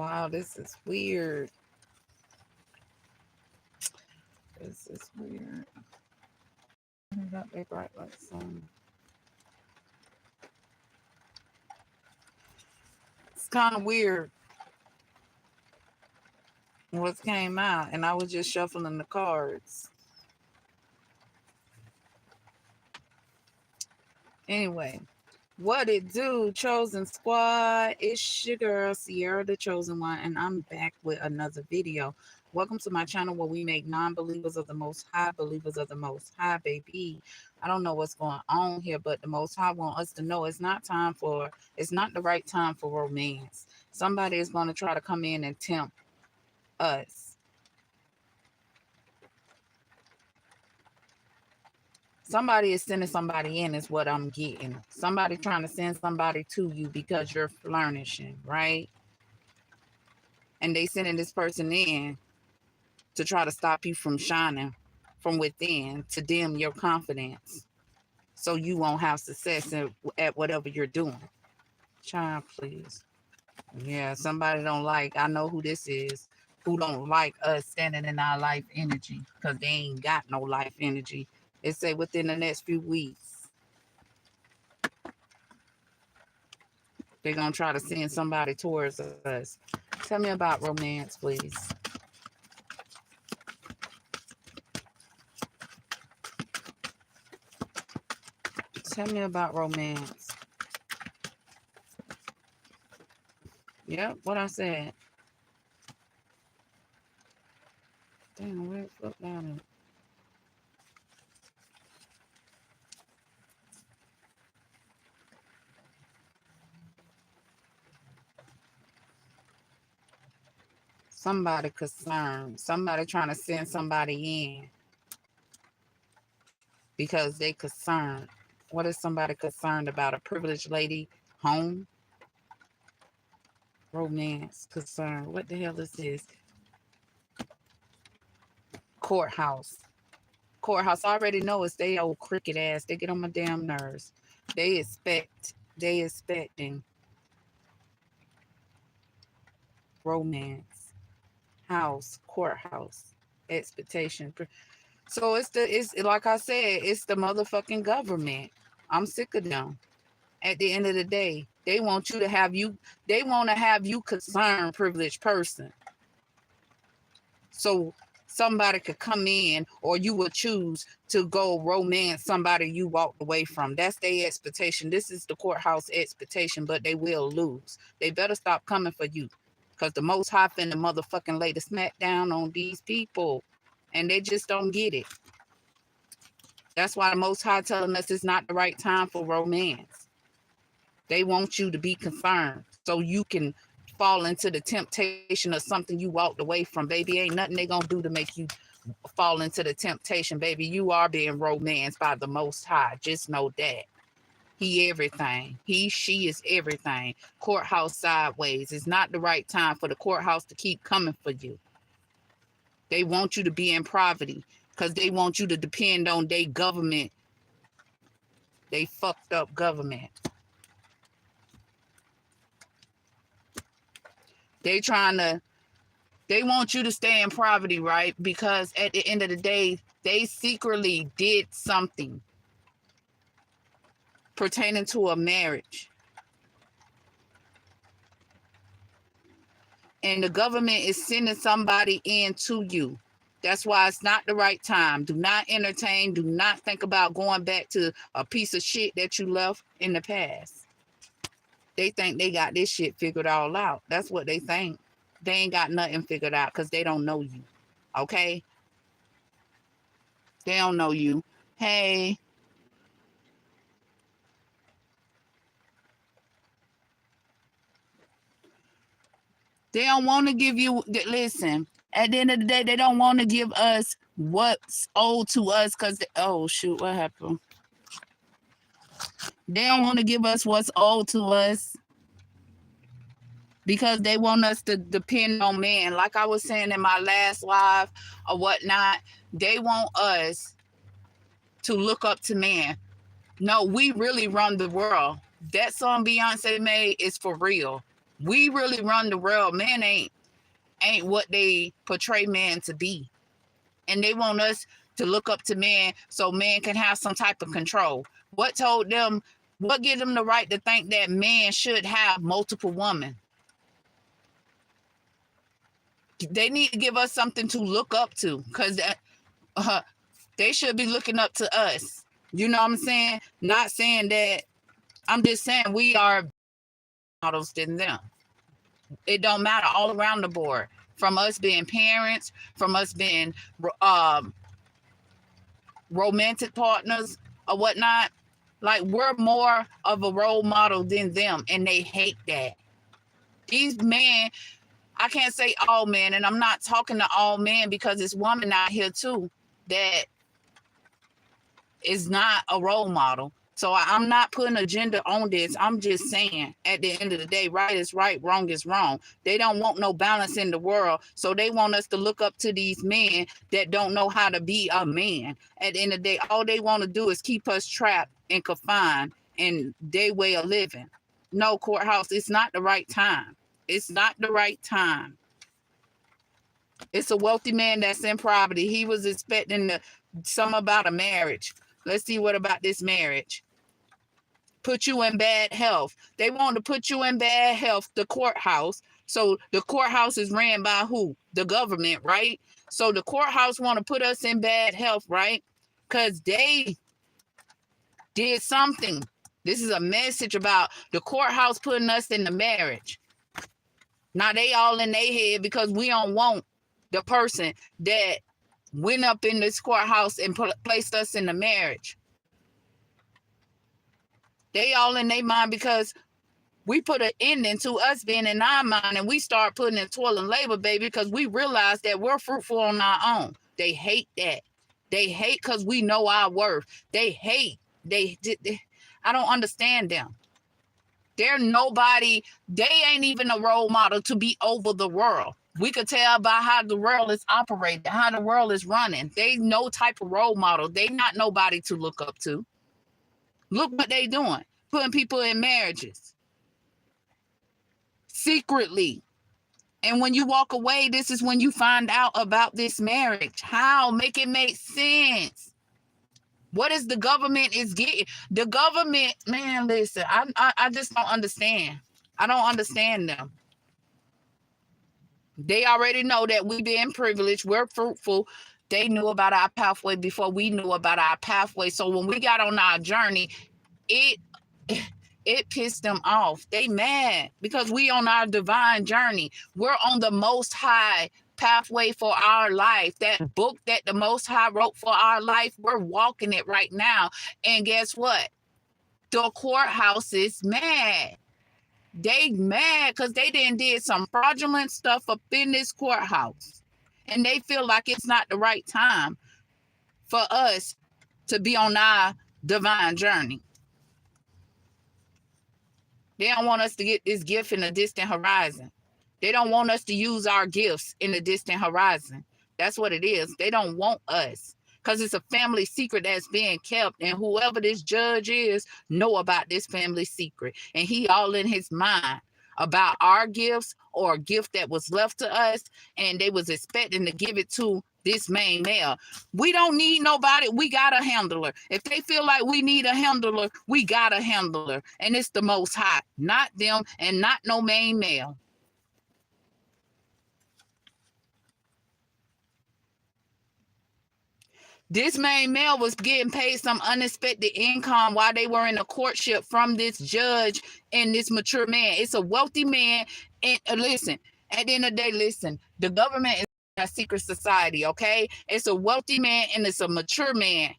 Wow, this is weird. This is weird. Got they bright like sun. It's kind of weird what came out, and I was just shuffling the cards. Anyway, what it do, Chosen Squad? It's your girl, Sierra the Chosen One, and I'm back with another video. Welcome to my channel where we make non-believers of the Most High, believers of the Most High, baby. I don't know what's going on here, but the Most High want us to know it's not the right time for romance. Somebody is going to try to come in and tempt us. Somebody is sending somebody in is what I'm getting. Somebody trying to send somebody to you because you're flourishing, right? And they sending this person in to try to stop you from shining from within, to dim your confidence so you won't have success at whatever you're doing. Child, please. Yeah, somebody don't like, I know who this is, who don't like us standing in our life energy because they ain't got no life energy. It say within the next few weeks, they're going to try to send somebody towards us. Tell me about romance, please. Tell me about romance. Yep, what I said. Damn, where it flip down at? Somebody concerned. Somebody trying to send somebody in because they concerned. What is somebody concerned about? A privileged lady home? Romance, concern. What the hell is this? Courthouse. Courthouse. I already know it's they old cricket ass. They get on my damn nerves. They expecting romance. House, courthouse, expectation. So it's like I said, it's the motherfucking government. I'm sick of them. At the end of the day, they want to have you concerned, privileged person. So somebody could come in, or you will choose to go romance somebody you walked away from. That's their expectation. This is the courthouse expectation, but they will lose. They better stop coming for you, because the Most High finna motherfucking lay the smack down on these people, and they just don't get it. That's why the Most High telling us it's not the right time for romance. They want you to be concerned so you can fall into the temptation of something you walked away from. Baby, ain't nothing they gonna do to make you fall into the temptation, baby. You are being romanced by the Most High. Just know that. He everything. She is everything. Courthouse sideways. It's not the right time for the courthouse to keep coming for you. They want you to be in poverty because they want you to depend on their government. They fucked up government. They want you to stay in poverty, right? Because at the end of the day, they secretly did something pertaining to a marriage. And the government is sending somebody in to you. That's why it's not the right time. Do not entertain. Do not think about going back to a piece of shit that you left in the past. They think they got this shit figured all out. That's what they think. They ain't got nothing figured out because they don't know you. Okay? They don't know you. Hey. They don't want to give you, listen, at the end of the day, they don't want to give us what's owed to us because, oh, shoot, what happened? They don't want to give us what's owed to us because they want us to depend on man. Like I was saying in my last live or whatnot, they want us to look up to man. No, we really run the world. That song Beyonce made is for real. We really run the world. Men ain't what they portray man to be. And they want us to look up to men so men can have some type of control. What gave them the right to think that men should have multiple women? They need to give us something to look up to, because they should be looking up to us. You know what I'm saying? Not saying that. I'm just saying we are models than them. It don't matter, all around the board. From us being parents, from us being romantic partners or whatnot. Like, we're more of a role model than them, and they hate that. These men, I can't say all men, and I'm not talking to all men, because it's women out here too that is not a role model. So I'm not putting a gender on this. I'm just saying, at the end of the day, right is right, wrong is wrong. They don't want no balance in the world. So they want us to look up to these men that don't know how to be a man. At the end of the day, all they want to do is keep us trapped and confined in their way of living. No, courthouse, it's not the right time. It's not the right time. It's a wealthy man that's in poverty. He was expecting some about a marriage. Let's see, what about this marriage? Put you in bad health. They want to put you in bad health, the courthouse. So the courthouse is ran by who? The government, right? So the courthouse want to put us in bad health, right? Because they did something. This is a message about the courthouse putting us in the marriage. Now they all in their head because we don't want the person that went up in this courthouse and placed us in the marriage. They all in their mind because we put an ending to us being in our mind, and we start putting in toil and labor, baby, because we realize that we're fruitful on our own. They hate that. They hate because we know our worth. They hate. I don't understand them. They're nobody. They ain't even a role model to be over the world. We could tell by how the world is operating, how the world is running. They no type of role model. They not nobody to look up to. Look what they doing. Putting people in marriages. Secretly. And when you walk away, this is when you find out about this marriage. How? Make it make sense. What is the government is getting? The government, man, listen, I just don't understand. I don't understand them. They already know that we being privileged, we're fruitful. They knew about our pathway before we knew about our pathway. So when we got on our journey, it pissed them off. They mad because we on our divine journey. We're on the Most High pathway for our life. That book that the Most High wrote for our life, we're walking it right now. And guess what? The courthouse is mad. They mad because they did some fraudulent stuff up in this courthouse. And they feel like it's not the right time for us to be on our divine journey. They don't want us to get this gift in a distant horizon. They don't want us to use our gifts in a distant horizon. That's what it is. They don't want us because it's a family secret that's being kept. And whoever this judge is know about this family secret. And he all in his mind about our gifts or a gift that was left to us. And they was expecting to give it to this main male. We don't need nobody. We got a handler. If they feel like we need a handler, we got a handler. And it's the Most High, not them and not no main male. This main male was getting paid some unexpected income while they were in a courtship from this judge and this mature man. It's a wealthy man. And listen, at the end of the day, listen, the government is a secret society, okay? It's a wealthy man and it's a mature man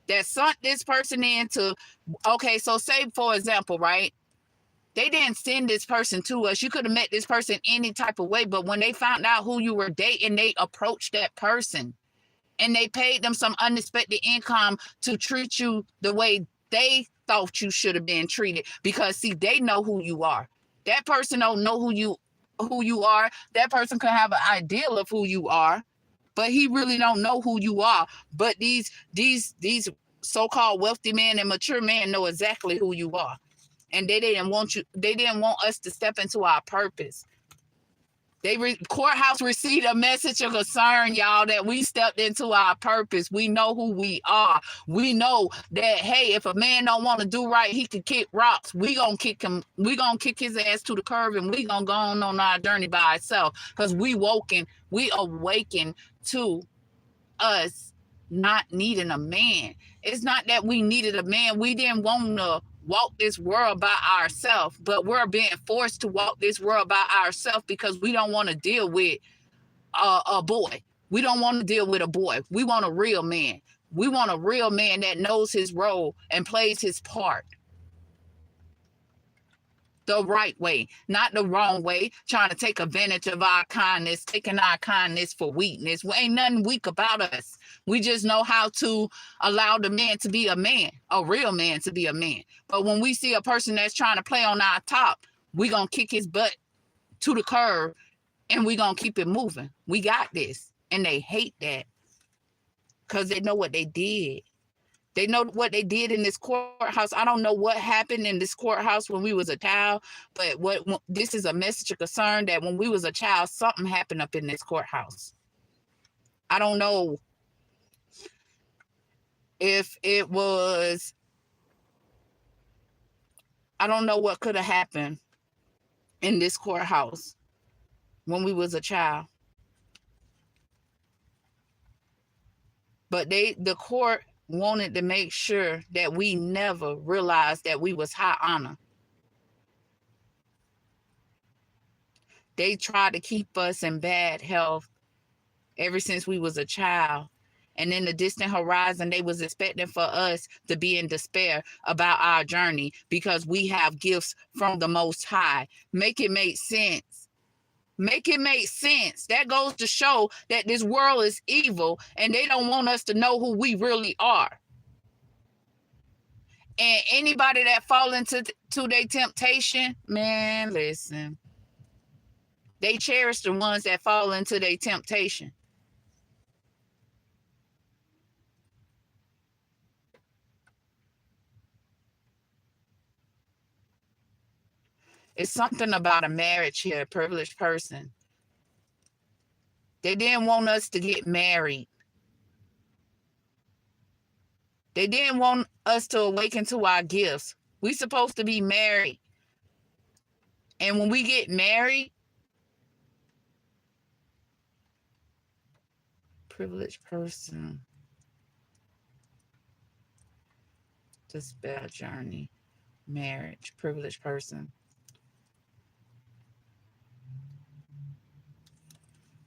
that sent this person into, okay, so say, for example, right? They didn't send this person to us. You could have met this person any type of way, but when they found out who you were dating, they approached that person. And they paid them some unexpected income to treat you the way they thought you should have been treated. Because see, they know who you are. That person don't know who you are. That person could have an ideal of who you are, but he really don't know who you are. But these so-called wealthy men and mature men know exactly who you are. And they didn't want us to step into our purpose. Courthouse received a message of concern, y'all, that we stepped into our purpose. We know who we are. We know that, hey, if a man don't want to do right, he can kick rocks. We gonna kick him. We gonna kick his ass to the curb, and we gonna go on our journey by ourselves, because we awaken to us not needing a man. It's not that we needed a man. We didn't want to walk this world by ourselves, but we're being forced to walk this world by ourselves because we don't want to deal with a boy. We don't want to deal with a boy. We want a real man. We want a real man that knows his role and plays his part the right way, not the wrong way, trying to take advantage of our kindness, taking our kindness for weakness. Well, ain't nothing weak about us. We just know how to allow the man to be a man, a real man to be a man. But when we see a person that's trying to play on our top, we gonna kick his butt to the curb and we gonna keep it moving. We got this. And they hate that because they know what they did. They know what they did in this courthouse. I don't know what happened in this courthouse when we was a child, but this is a message of concern that when we was a child, something happened up in this courthouse. I don't know if it was, I don't know what could have happened in this courthouse when we was a child. But the court wanted to make sure that we never realized that we was high honor. They tried to keep us in bad health ever since we was a child. And in the distant horizon, they was expecting for us to be in despair about our journey because we have gifts from the Most High. Make it make sense. Make it make sense. That goes to show that this world is evil and they don't want us to know who we really are. And anybody that fall into their temptation, man, listen. They cherish the ones that fall into their temptation. It's something about a marriage here, a privileged person. They didn't want us to get married. They didn't want us to awaken to our gifts. We supposed to be married. And when we get married, privileged person, despair journey, marriage, privileged person.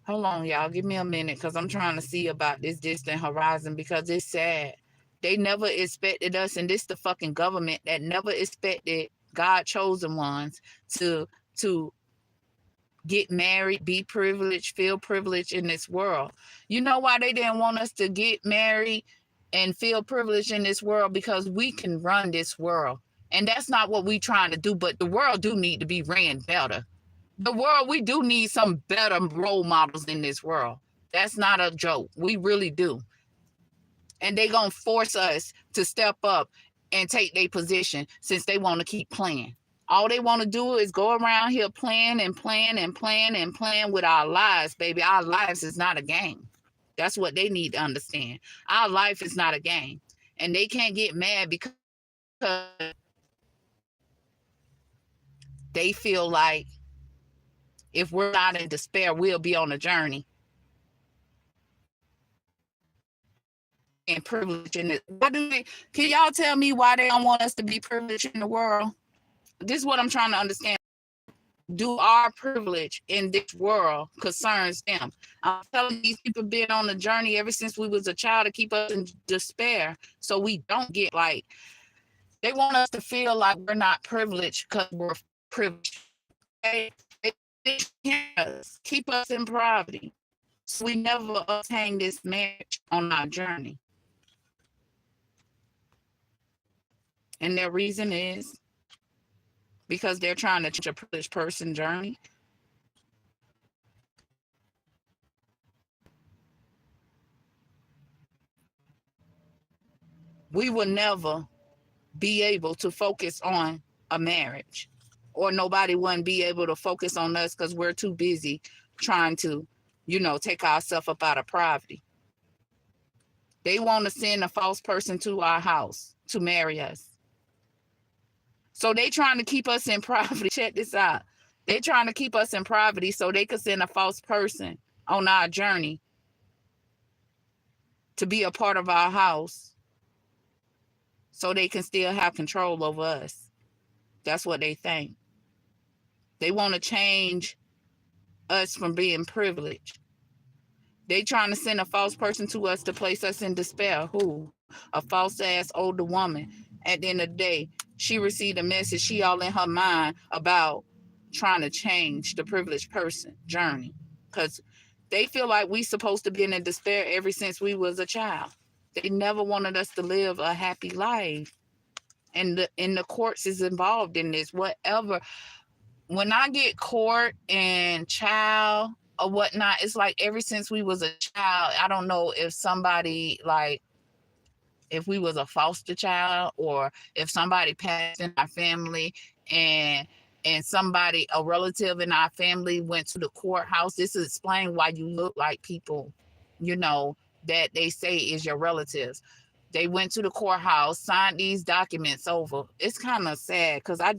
Hold on, y'all. Give me a minute because I'm trying to see about this distant horizon because it's sad. They never expected us, and this the fucking government that never expected God chosen ones to get married, be privileged, feel privileged in this world. You know why they didn't want us to get married and feel privileged in this world? Because we can run this world. And that's not what we trying to do, but the world do need to be ran better. The world, we do need some better role models in this world. That's not a joke. We really do. And they gonna force us to step up and take their position since they want to keep playing. All they want to do is go around here playing and playing and playing and playing with our lives, baby. Our lives is not a game. That's what they need to understand. Our life is not a game. And they can't get mad because they feel like if we're not in despair, we'll be on a journey. And privilege in it. Can y'all tell me why they don't want us to be privileged in the world? This is what I'm trying to understand. Do our privilege in this world concerns them? I'm telling these people been on the journey ever since we was a child to keep us in despair, so we don't get like, they want us to feel like we're not privileged because we're privileged. They keep us in poverty, so we never obtain this marriage on our journey. And their reason is because they're trying to change a privileged person journey. We will never be able to focus on a marriage, or nobody wouldn't be able to focus on us because we're too busy trying to, take ourselves up out of poverty. They want to send a false person to our house to marry us. So they trying to keep us in poverty. Check this out. They trying to keep us in poverty so they could send a false person on our journey to be a part of our house so they can still have control over us. That's what they think. They want to change us from being privileged. They trying to send a false person to us to place us in despair. Who? A false ass older woman. At the end of the day, she received a message. She all in her mind about trying to change the privileged person journey. Because they feel like we supposed to be in despair ever since we was a child. They never wanted us to live a happy life. And the courts is involved in this. Whatever. When I get court and child or whatnot, it's like ever since we was a child, I don't know if somebody, like, if we was a foster child or if somebody passed in our family and somebody, a relative in our family, went to the courthouse. This is explain why you look like people, that they say is your relatives. They went to the courthouse, signed these documents over. It's kind of sad because I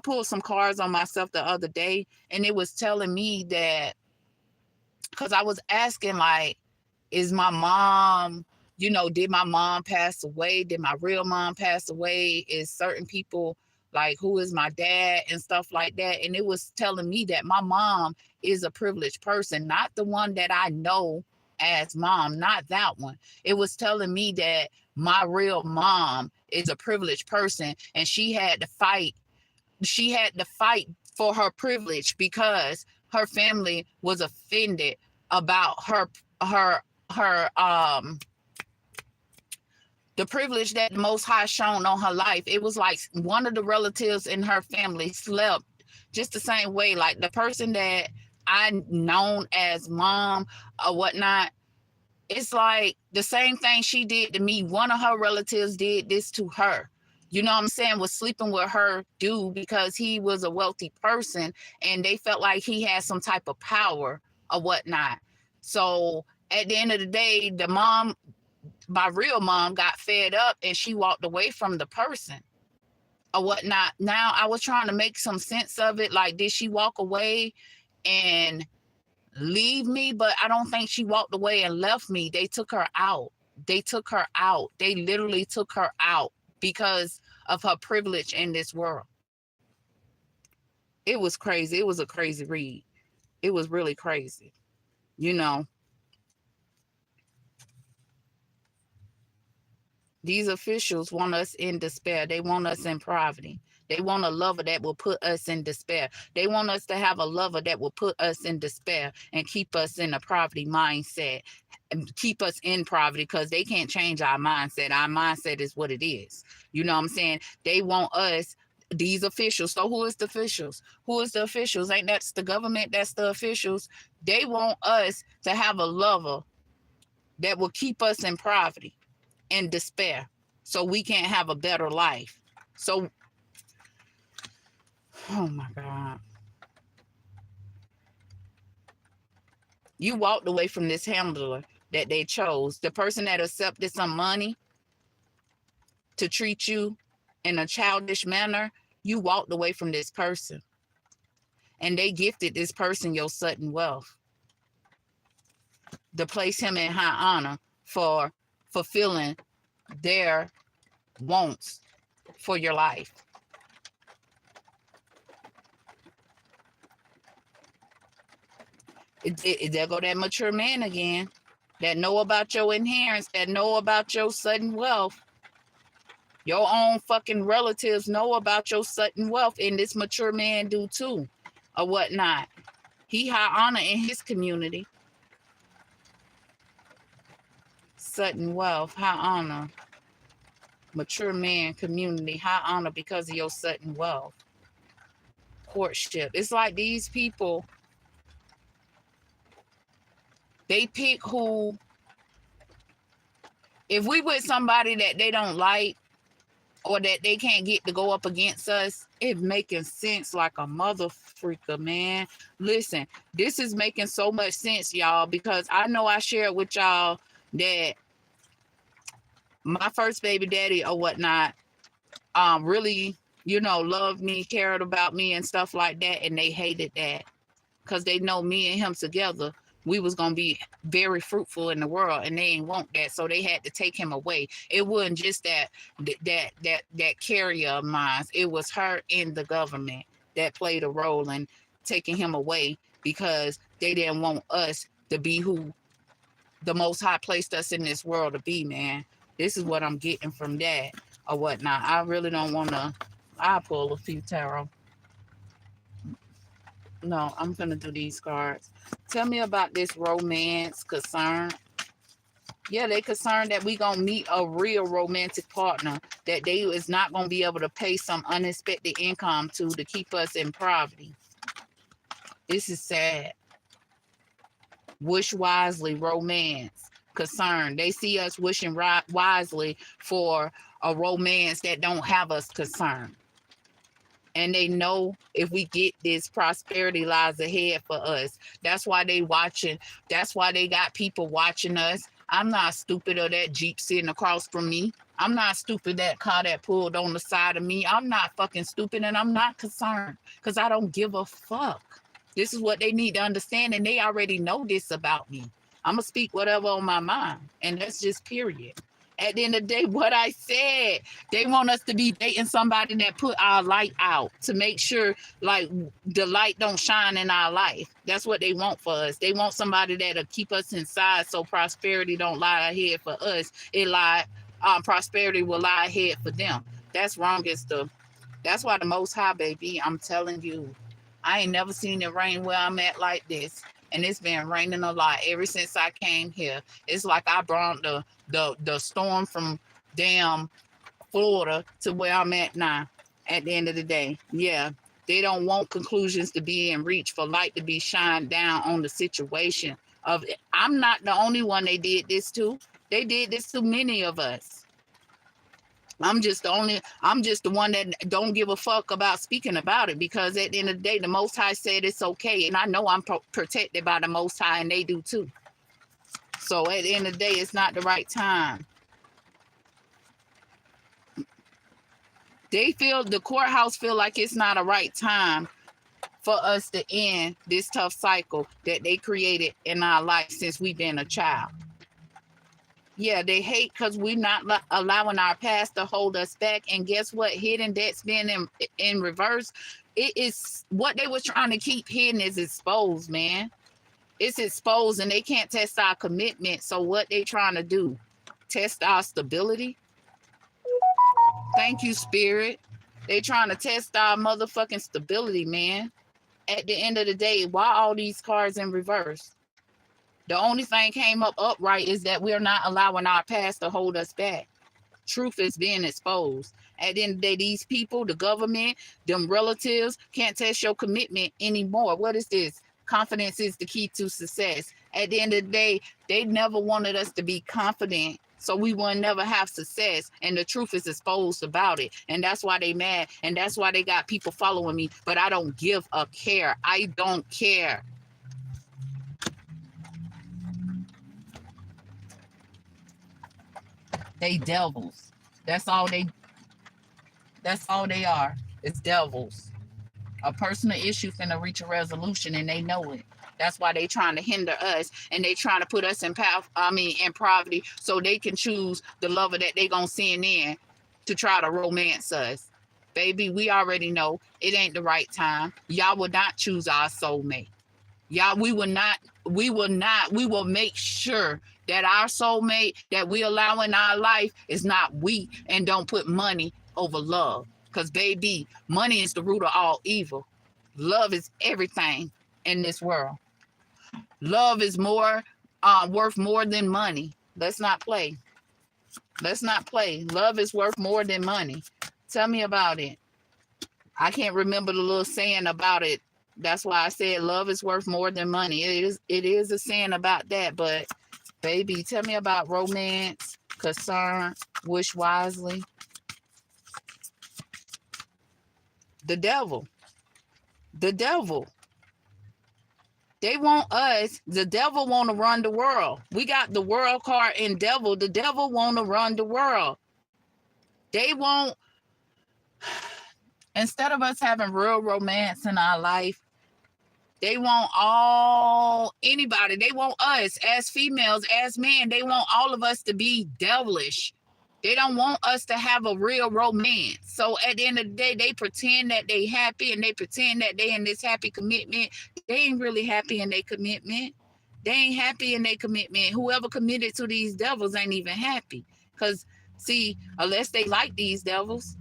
pulled some cards on myself the other day, and it was telling me that, because I was asking, like, is my mom, did my mom pass away? Did my real mom pass away? Is certain people, like, who is my dad and stuff like that? And it was telling me that my mom is a privileged person, not the one that I know as mom, not that one. It was telling me that my real mom is a privileged person, and she had to fight for her privilege because her family was offended about her the privilege that the Most High shown on her life. It was like one of the relatives in her family slept just the same way, like the person that I known as mom or whatnot. It's like the same thing she did to me. One of her relatives did this to her. You know what I'm saying? Was sleeping with her dude because he was a wealthy person and they felt like he had some type of power or whatnot. So at the end of the day, my real mom got fed up and she walked away from the person or whatnot. Now I was trying to make some sense of it. Like, did she walk away and leave me? But I don't think she walked away and left me. They took her out. They literally took her out because of her privilege in this world. It was crazy. It was a crazy read. It was really crazy. These officials want us in despair. They want us in poverty. They want a lover that will put us in despair. They want us to have a lover that will put us in despair and keep us in a poverty mindset and keep us in poverty because they can't change our mindset. Our mindset is what it is. You know what I'm saying? They want us, these officials. So who is the officials? Who is the officials? Ain't that's the government? That's the officials. They want us to have a lover that will keep us in poverty and despair so we can't have a better life. So, oh my God. You walked away from this handler that they chose, the person that accepted some money to treat you in a childish manner. You walked away from this person and they gifted this person your sudden wealth to place him in high honor for fulfilling their wants for your life. There go that mature man again, that know about your inheritance, that know about your sudden wealth. Your own fucking relatives know about your sudden wealth, and this mature man do too, or whatnot. He high honor in his community. Sudden wealth, high honor. Mature man, community, high honor because of your sudden wealth. Courtship. It's like these people, they pick who, if we with somebody that they don't like or that they can't get to go up against us. It's making sense like a mother freaker, man. Listen, this is making so much sense, y'all, because I know I shared with y'all that my first baby daddy or whatnot really, loved me, cared about me and stuff like that, and they hated that because they know me and him together, we was gonna be very fruitful in the world, and they ain't want that, so they had to take him away. It wasn't just that carrier of mine. It was her in the government that played a role in taking him away because they didn't want us to be who the Most High placed us in this world to be, man. This is what I'm getting from that or whatnot. I really don't want to. I pull a few tarot. No, I'm gonna do these cards. Tell me about this romance concern. Yeah, they concerned that we gonna meet a real romantic partner that they is not gonna be able to pay some unexpected income to keep us in poverty. This is sad. Wish wisely, romance concern. They see us wishing wisely for a romance that don't have us concerned. And they know if we get this, prosperity lies ahead for us. That's why they watching. That's why they got people watching us. I'm not stupid of that Jeep sitting across from me. I'm not stupid that car that pulled on the side of me. I'm not fucking stupid, and I'm not concerned because I don't give a fuck. This is what they need to understand, and they already know this about me. I'm going to speak whatever on my mind, and that's just period. At the end of the day, what I said, they want us to be dating somebody that put our light out to make sure like the light don't shine in our life. That's what they want for us. They want somebody that'll keep us inside so prosperity don't lie ahead for us. Prosperity will lie ahead for them. That's wrong as the. That's why the Most High, baby, I'm telling you, I ain't never seen it rain where I'm at like this. And it's been raining a lot ever since I came here. It's like I brought the storm from damn Florida to where I'm at now at the end of the day. Yeah, they don't want conclusions to be in reach for light to be shined down on the situation of it. I'm not the only one they did this to. They did this to many of us. I'm just the one that don't give a fuck about speaking about it because at the end of the day, the Most High said it's okay. And I know I'm protected by the Most High and they do too. So at the end of the day, it's not the right time. The courthouse feel like it's not a right time for us to end this tough cycle that they created in our life since we've been a child. Yeah, they hate because we're not allowing our past to hold us back. And guess what? Hidden debt's been in reverse. It is what they were trying to keep hidden is exposed, man. It's exposed and they can't test our commitment. So what they trying to do? Test our stability? Thank you, Spirit. They trying to test our motherfucking stability, man. At the end of the day, why all these cards in reverse? The only thing came up upright is that we're not allowing our past to hold us back. Truth is being exposed. At the end of the day, these people, the government, them relatives can't test your commitment anymore. What is this? Confidence is the key to success. At the end of the day, they never wanted us to be confident, so we will never have success. And the truth is exposed about it. And that's why they mad. And that's why they got people following me. But I don't give a care. I don't care. They devils. That's all they are. It's devils. A personal issue finna reach a resolution and they know it. That's why they trying to hinder us and they trying to put us in poverty so they can choose the lover that they gonna send in to try to romance us. Baby, we already know it ain't the right time. Y'all will not choose our soulmate. Y'all, we will make sure that our soulmate that we allow in our life is not weak and don't put money over love. Because, baby, money is the root of all evil. Love is everything in this world. Love is worth more than money. Let's not play. Let's not play. Love is worth more than money. Tell me about it. I can't remember the little saying about it. That's why I said love is worth more than money. It is a saying about that, but baby, tell me about romance, concern, wish wisely. The devil. The devil. They want us. The devil want to run the world. We got the world card in devil. The devil want to run the world. They want, instead of us having real romance in our life, they want anybody. They want us as females, as men. They want all of us to be devilish. They don't want us to have a real romance. So at the end of the day, they pretend that they happy and they pretend that they in this happy commitment. They ain't really happy in their commitment. They ain't happy in their commitment. Whoever committed to these devils ain't even happy. Because, see, unless they like these devils,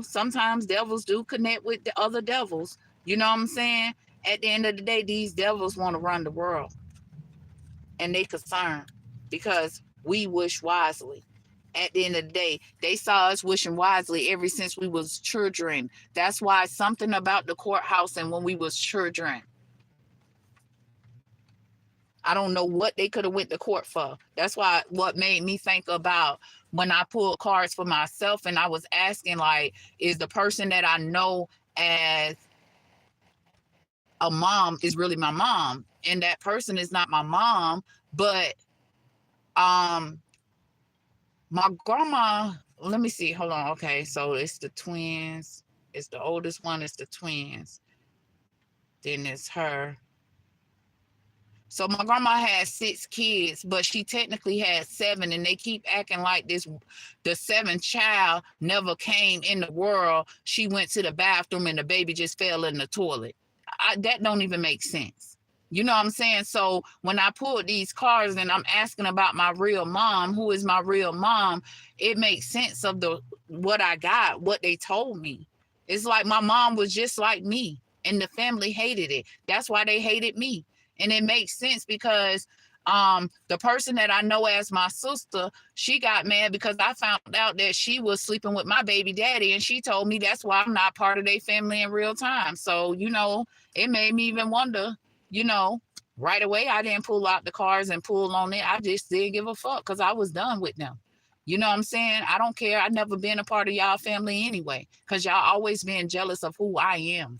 sometimes devils do connect with the other devils. You know what I'm saying? At the end of the day, these devils want to run the world. And they concerned because we wish wisely. At the end of the day, they saw us wishing wisely ever since we was children. That's why something about the courthouse and when we was children. I don't know what they could have went to court for. That's why what made me think about when I pulled cards for myself and I was asking, like, is the person that I know as a mom is really my mom? And that person is not my mom, but my grandma, let me see. Hold on. Okay. So it's the twins. It's the oldest one. It's the twins. Then it's her. So my grandma had 6 kids, but she technically had 7, and they keep acting like the 7th child never came in the world. She went to the bathroom and the baby just fell in the toilet. That don't even make sense. You know what I'm saying? So when I pulled these cards and I'm asking about my real mom, who is my real mom, it makes sense of what I got, what they told me. It's like my mom was just like me, and the family hated it. That's why they hated me. And it makes sense because the person that I know as my sister, she got mad because I found out that she was sleeping with my baby daddy, and she told me that's why I'm not part of their family in real time. So, it made me even wonder, right away I didn't pull out the cards and pull on it. I just didn't give a fuck because I was done with them. You know what I'm saying? I don't care. I never been a part of y'all family anyway, because y'all always been jealous of who I am.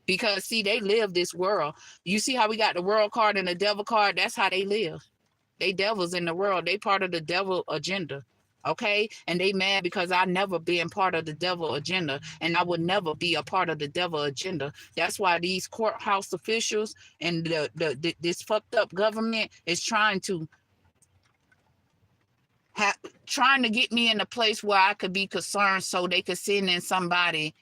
Because, see, they live this world. You see how we got the world card and the devil card? That's how they live. They devils in the world. They part of the devil agenda. Okay? And they mad because I never been part of the devil agenda. And I would never be a part of the devil agenda. That's why these courthouse officials and this fucked up government is trying to get me in a place where I could be concerned so they could send in somebody,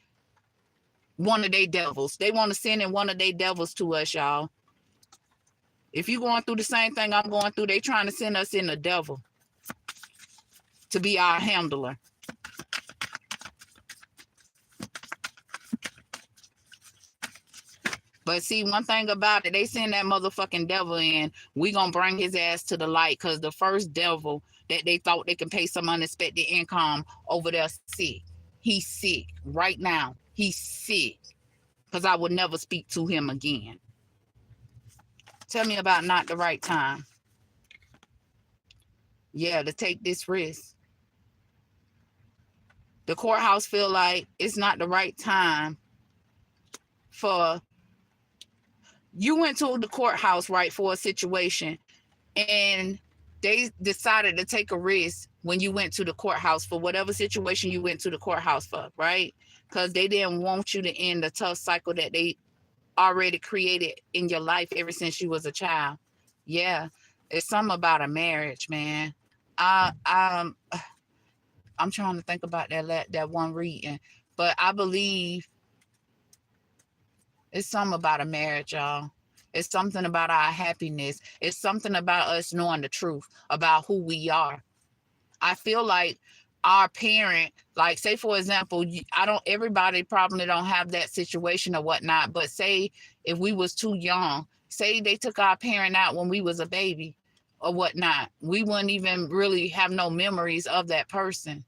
one of their devils. They want to send in one of their devils to us, y'all. If you going through the same thing I'm going through, they trying to send us in the devil to be our handler. But see, one thing about it, they send that motherfucking devil in, we gonna bring his ass to the light, because the first devil that they thought they can pay some unexpected income over there sick. He's sick right now. He's sick. Because I would never speak to him again. Tell me about not the right time. Yeah, to take this risk. The courthouse feel like it's not the right time for you went to the courthouse, right, for a situation, and they decided to take a risk when you went to the courthouse for whatever situation you went to the courthouse for, right? Because they didn't want you to end the tough cycle that they already created in your life ever since you was a child. Yeah, it's something about a marriage, man. I'm trying to think about that one reading, but I believe it's something about a marriage, y'all. It's something about our happiness. It's something about us knowing the truth about who we are. I feel like our parent, like, say for example, everybody probably don't have that situation or whatnot, but say if we was too young, say they took our parent out when we was a baby or whatnot, we wouldn't even really have no memories of that person.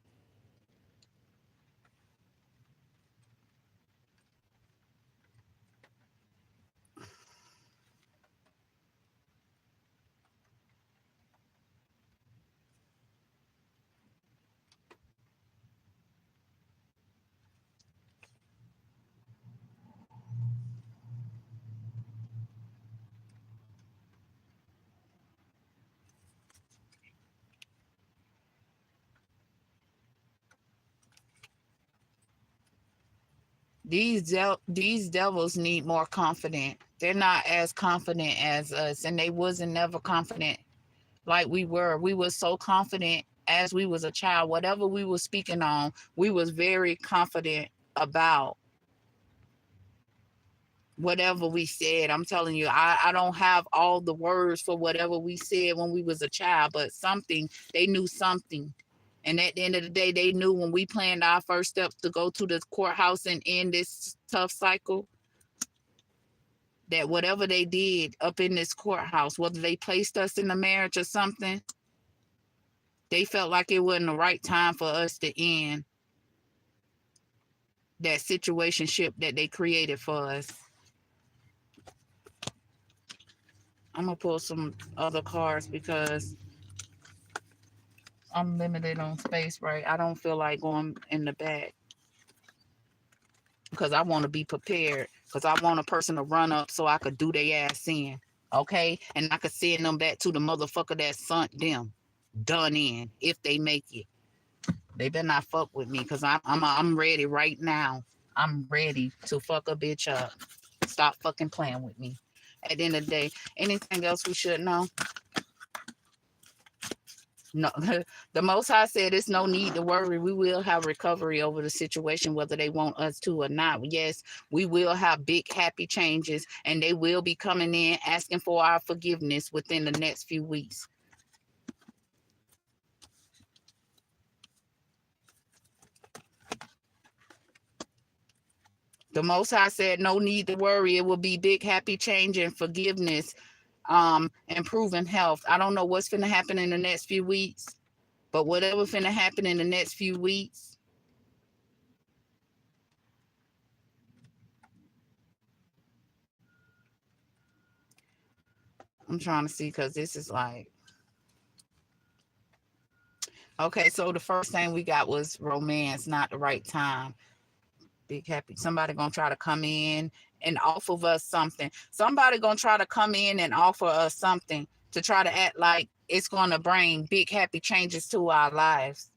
These devils need more confident. They're not as confident as us, and they wasn't never confident like we were. We were so confident as we was a child. Whatever we was speaking on, we was very confident about whatever we said. I'm telling you, I don't have all the words for whatever we said when we was a child, but something, they knew something. And at the end of the day, they knew when we planned our first steps to go to the courthouse and end this tough cycle, that whatever they did up in this courthouse, whether they placed us in a marriage or something, they felt like it wasn't the right time for us to end that situationship that they created for us. I'm gonna pull some other cards because I'm limited on space, right? I don't feel like going in the back because I want to be prepared, because I want a person to run up so I could do their ass in, okay? And I could send them back to the motherfucker that sunk them, done in, if they make it. They better not fuck with me because I'm ready right now. I'm ready to fuck a bitch up. Stop fucking playing with me. At the end of the day, anything else we should know? No, the Most High said it's no need to worry. We will have recovery over the situation, whether they want us to or not. Yes, we will have big, happy changes, and they will be coming in asking for our forgiveness within the next few weeks. The Most High said no need to worry. It will be big, happy change and forgiveness, improving health. I don't know what's finna happen in the next few weeks, but whatever finna happen in the next few weeks, I'm trying to see, because this is like, okay, so the first thing we got was romance, not the right time. Big happy. Somebody gonna try to come in and offer us something. Somebody gonna try to come in and offer us something to try to act like it's gonna bring big happy changes to our lives.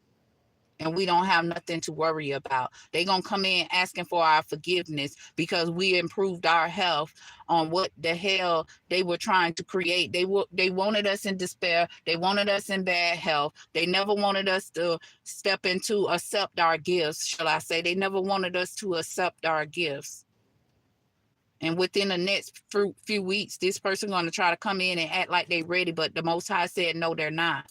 And we don't have nothing to worry about. They gonna come in asking for our forgiveness because we improved our health on what the hell they were trying to create. They wanted us in despair. They wanted us in bad health. They never wanted us to step into accept our gifts, shall I say. They never wanted us to accept our gifts. And within the next few weeks, this person gonna try to come in and act like they ready, but the Most High said no, they're not.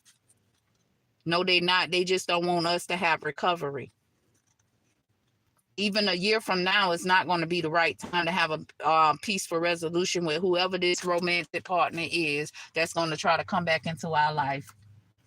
No, they're not. They just don't want us to have recovery. Even a year from now, it's not going to be the right time to have a peaceful resolution with whoever this romantic partner is that's going to try to come back into our life.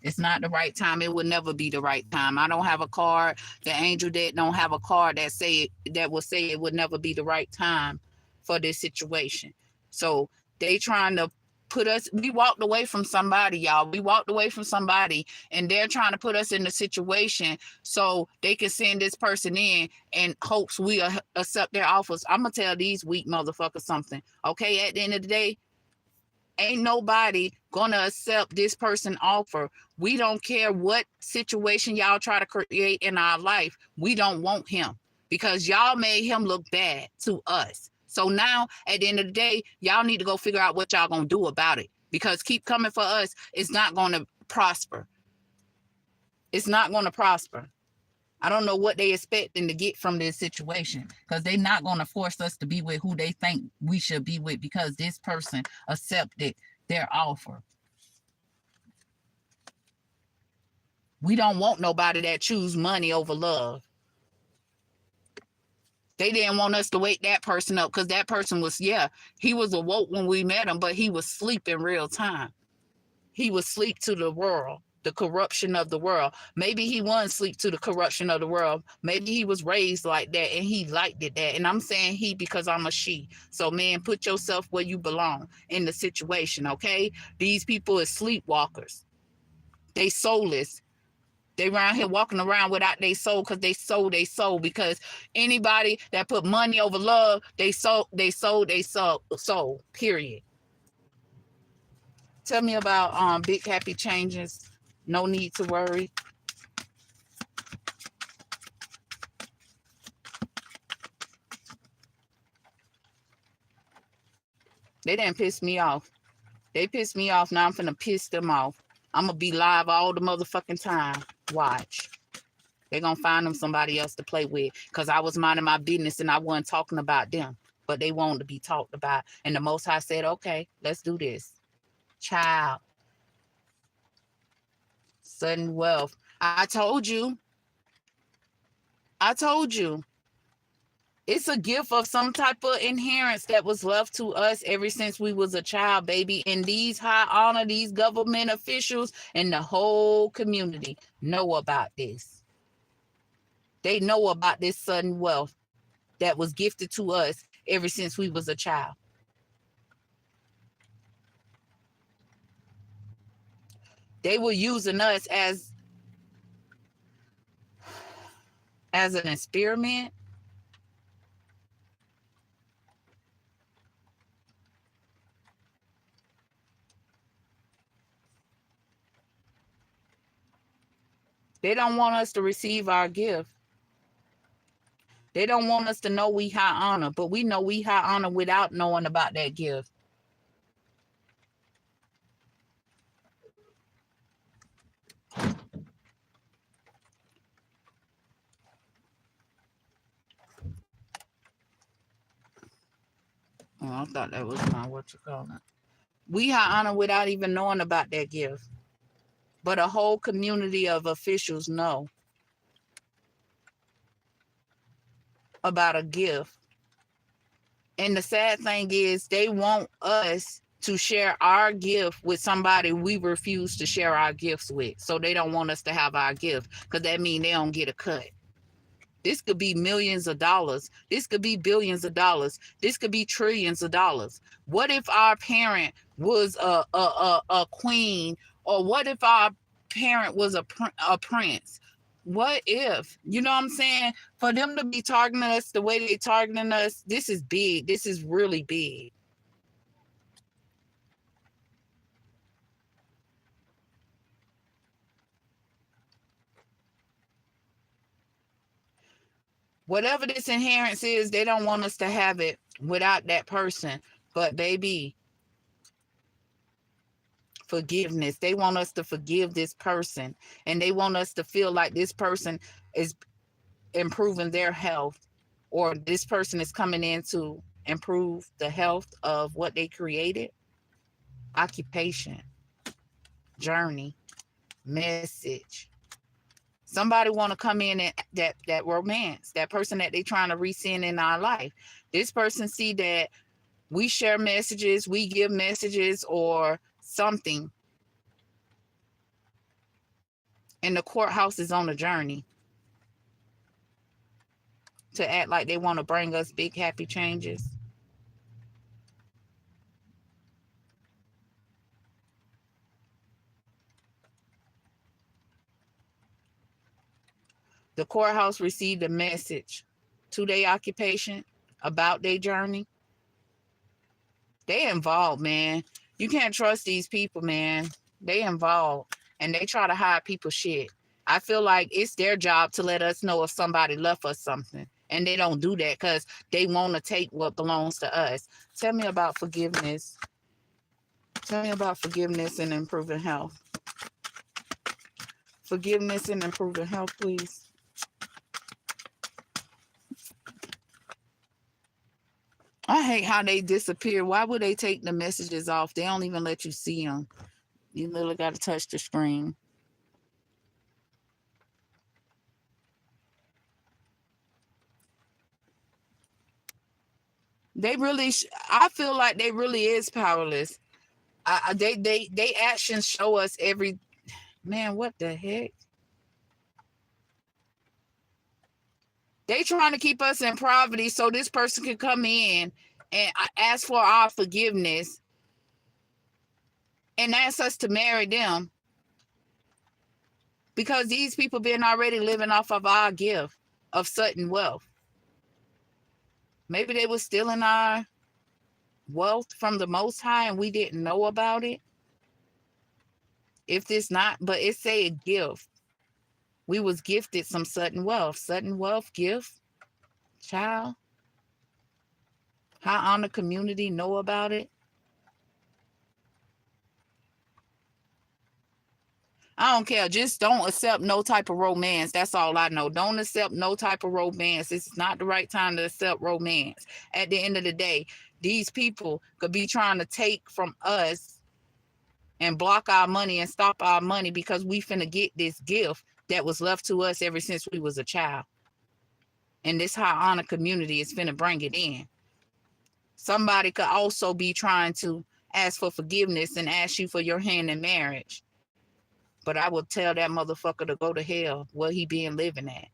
It's not the right time. It will never be the right time. I don't have a card. The angel deck don't have a card that will say it would never be the right time for this situation. So they trying to put us, we walked away from somebody, y'all. We walked away from somebody, and they're trying to put us in a situation so they can send this person in and hopes we accept their offers. I'm gonna tell these weak motherfuckers something. Okay, at the end of the day, ain't nobody gonna accept this person offer. We don't care what situation y'all try to create in our life. We don't want him because y'all made him look bad to us. So now at the end of the day, y'all need to go figure out what y'all gonna do about it, because keep coming for us, it's not gonna prosper. It's not gonna prosper. I don't know what they expecting to get from this situation, because they're not going to force us to be with who they think we should be with because this person accepted their offer. We don't want nobody that choose money over love. They didn't want us to wake that person up because that person was, yeah, he was awoke when we met him, but he was asleep in real time. He was asleep to the world, the corruption of the world. Maybe he was asleep to the corruption of the world. Maybe he was raised like that and he liked it that. And I'm saying he because I'm a she. So man, put yourself where you belong in the situation, okay? These people are sleepwalkers. They soulless. They around here walking around without their soul because they sold their soul. Because anybody that put money over love, they sold their soul, period. Tell me about big happy changes. No need to worry. They didn't piss me off. They pissed me off. Now I'm finna piss them off. I'm gonna be live all the motherfucking time. Watch. They're gonna find them somebody else to play with. Because I was minding my business and I wasn't talking about them. But they wanted to be talked about. And the Most High said, okay, let's do this. Child. Sudden wealth. I told you. I told you. It's a gift of some type of inheritance that was left to us ever since we was a child, baby. And these high honor, these government officials and the whole community know about this. They know about this sudden wealth that was gifted to us ever since we was a child. They were using us as an experiment. They don't want us to receive our gift. They don't want us to know we high honor, but we know we high honor without knowing about that gift. Oh, I thought that was my what you call it. We high honor without even knowing about that gift. But a whole community of officials know about a gift. And the sad thing is they want us to share our gift with somebody we refuse to share our gifts with. So they don't want us to have our gift because that means they don't get a cut. This could be millions of dollars. This could be billions of dollars. This could be trillions of dollars. What if our parent was a queen? Or what if our parent was a prince? What if? You know what I'm saying? For them to be targeting us the way they targeting us, this is big. This is really big. Whatever this inheritance is, they don't want us to have it without that person. But baby, forgiveness. They want us to forgive this person. And they want us to feel like this person is improving their health, or this person is coming in to improve the health of what they created. Occupation, journey, message. Somebody want to come in and that romance, that person that they trying to resend in our life. This person see that we share messages, we give messages or something. And the courthouse is on a journey to act like they want to bring us big happy changes. The courthouse received a message to their occupation about their journey. They involved, man. You can't trust these people, man. They involved and they try to hide people's shit. I feel like it's their job to let us know if somebody left us something. And they don't do that because they want to take what belongs to us. Tell me about forgiveness. Tell me about forgiveness and improving health. Forgiveness and improving health, please. I hate how they disappear. Why would they take the messages off? They don't even let you see them. You literally got to touch the screen. They really, I feel like they really is powerless. They actions show us every, man, what the heck? They trying to keep us in poverty so this person can come in and ask for our forgiveness and ask us to marry them because these people been already living off of our gift of sudden wealth. Maybe they were stealing our wealth from the Most High and we didn't know about it. If this not, but it say a gift. We was gifted some sudden wealth gift. Child. How on the community know about it? I don't care. Just don't accept no type of romance. That's all I know. Don't accept no type of romance. It's not the right time to accept romance. At the end of the day, these people could be trying to take from us and block our money and stop our money because we finna get this gift that was left to us ever since we was a child. And this high honor community is finna bring it in. Somebody could also be trying to ask for forgiveness and ask you for your hand in marriage. But I will tell that motherfucker to go to hell where he been living at.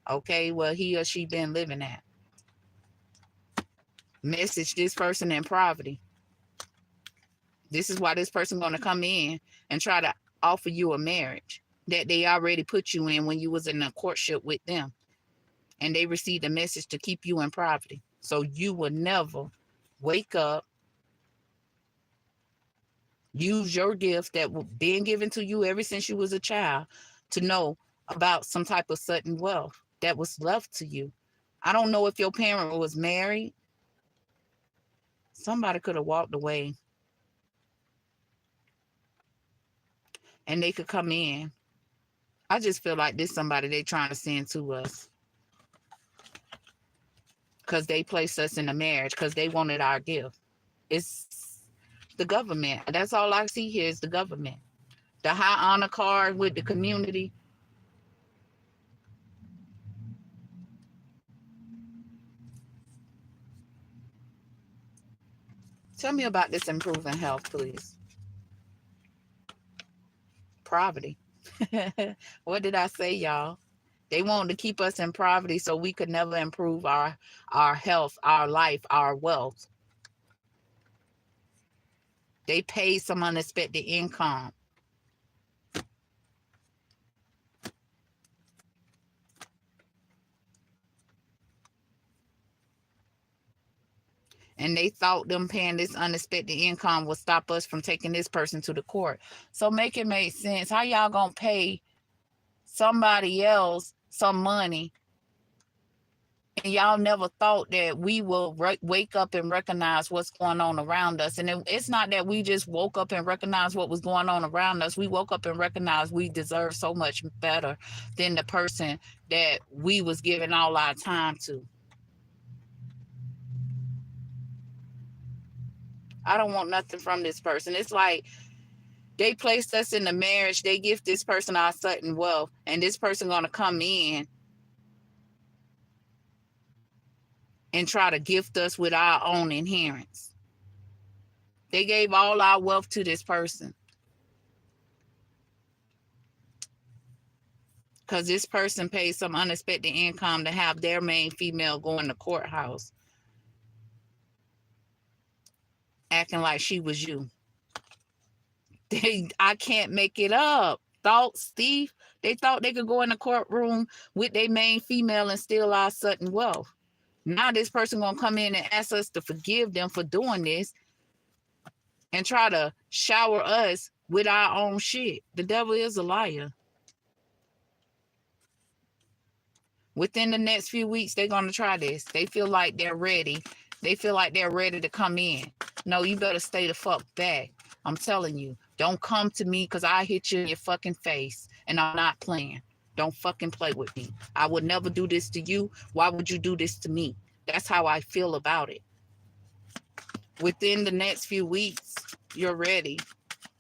Okay, where he or she been living at. Message this person in poverty. This is why this person gonna come in and try to offer you a marriage that they already put you in when you was in a courtship with them. And they received a message to keep you in poverty. So you will never wake up, use your gift that was being given to you ever since you was a child to know about some type of sudden wealth that was left to you. I don't know if your parent was married. Somebody could have walked away and they could come in. I just feel like this somebody they trying to send to us because they placed us in a marriage because they wanted our gift. It's the government. That's all I see here is the government. The high honor card with the community. Tell me about this improving health, please. Poverty. What did I say, y'all? They wanted to keep us in poverty so we could never improve our health, our life, our wealth. They paid some unexpected income. And they thought them paying this unexpected income would stop us from taking this person to the court. So make it make sense. How y'all gonna pay somebody else some money and y'all never thought that we will wake up and recognize what's going on around us? And it's not that we just woke up and recognized what was going on around us. We woke up and recognized we deserve so much better than the person that we was giving all our time to. I don't want nothing from this person. It's like they placed us in the marriage. They give this person our sudden wealth, and this person gonna come in and try to gift us with our own inheritance. They gave all our wealth to this person because this person paid some unexpected income to have their main female go in the courthouse acting like she was you. I can't make it up. Thought, Steve, they thought they could go in the courtroom with their main female and steal our sudden wealth. Now this person gonna come in and ask us to forgive them for doing this and try to shower us with our own shit. The devil is a liar. Within the next few weeks, they're gonna try this. They feel like they're ready. They feel like they're ready to come in. No, you better stay the fuck back. I'm telling you, don't come to me because I hit you in your fucking face and I'm not playing. Don't fucking play with me. I would never do this to you. Why would you do this to me? That's how I feel about it. Within the next few weeks, you're ready.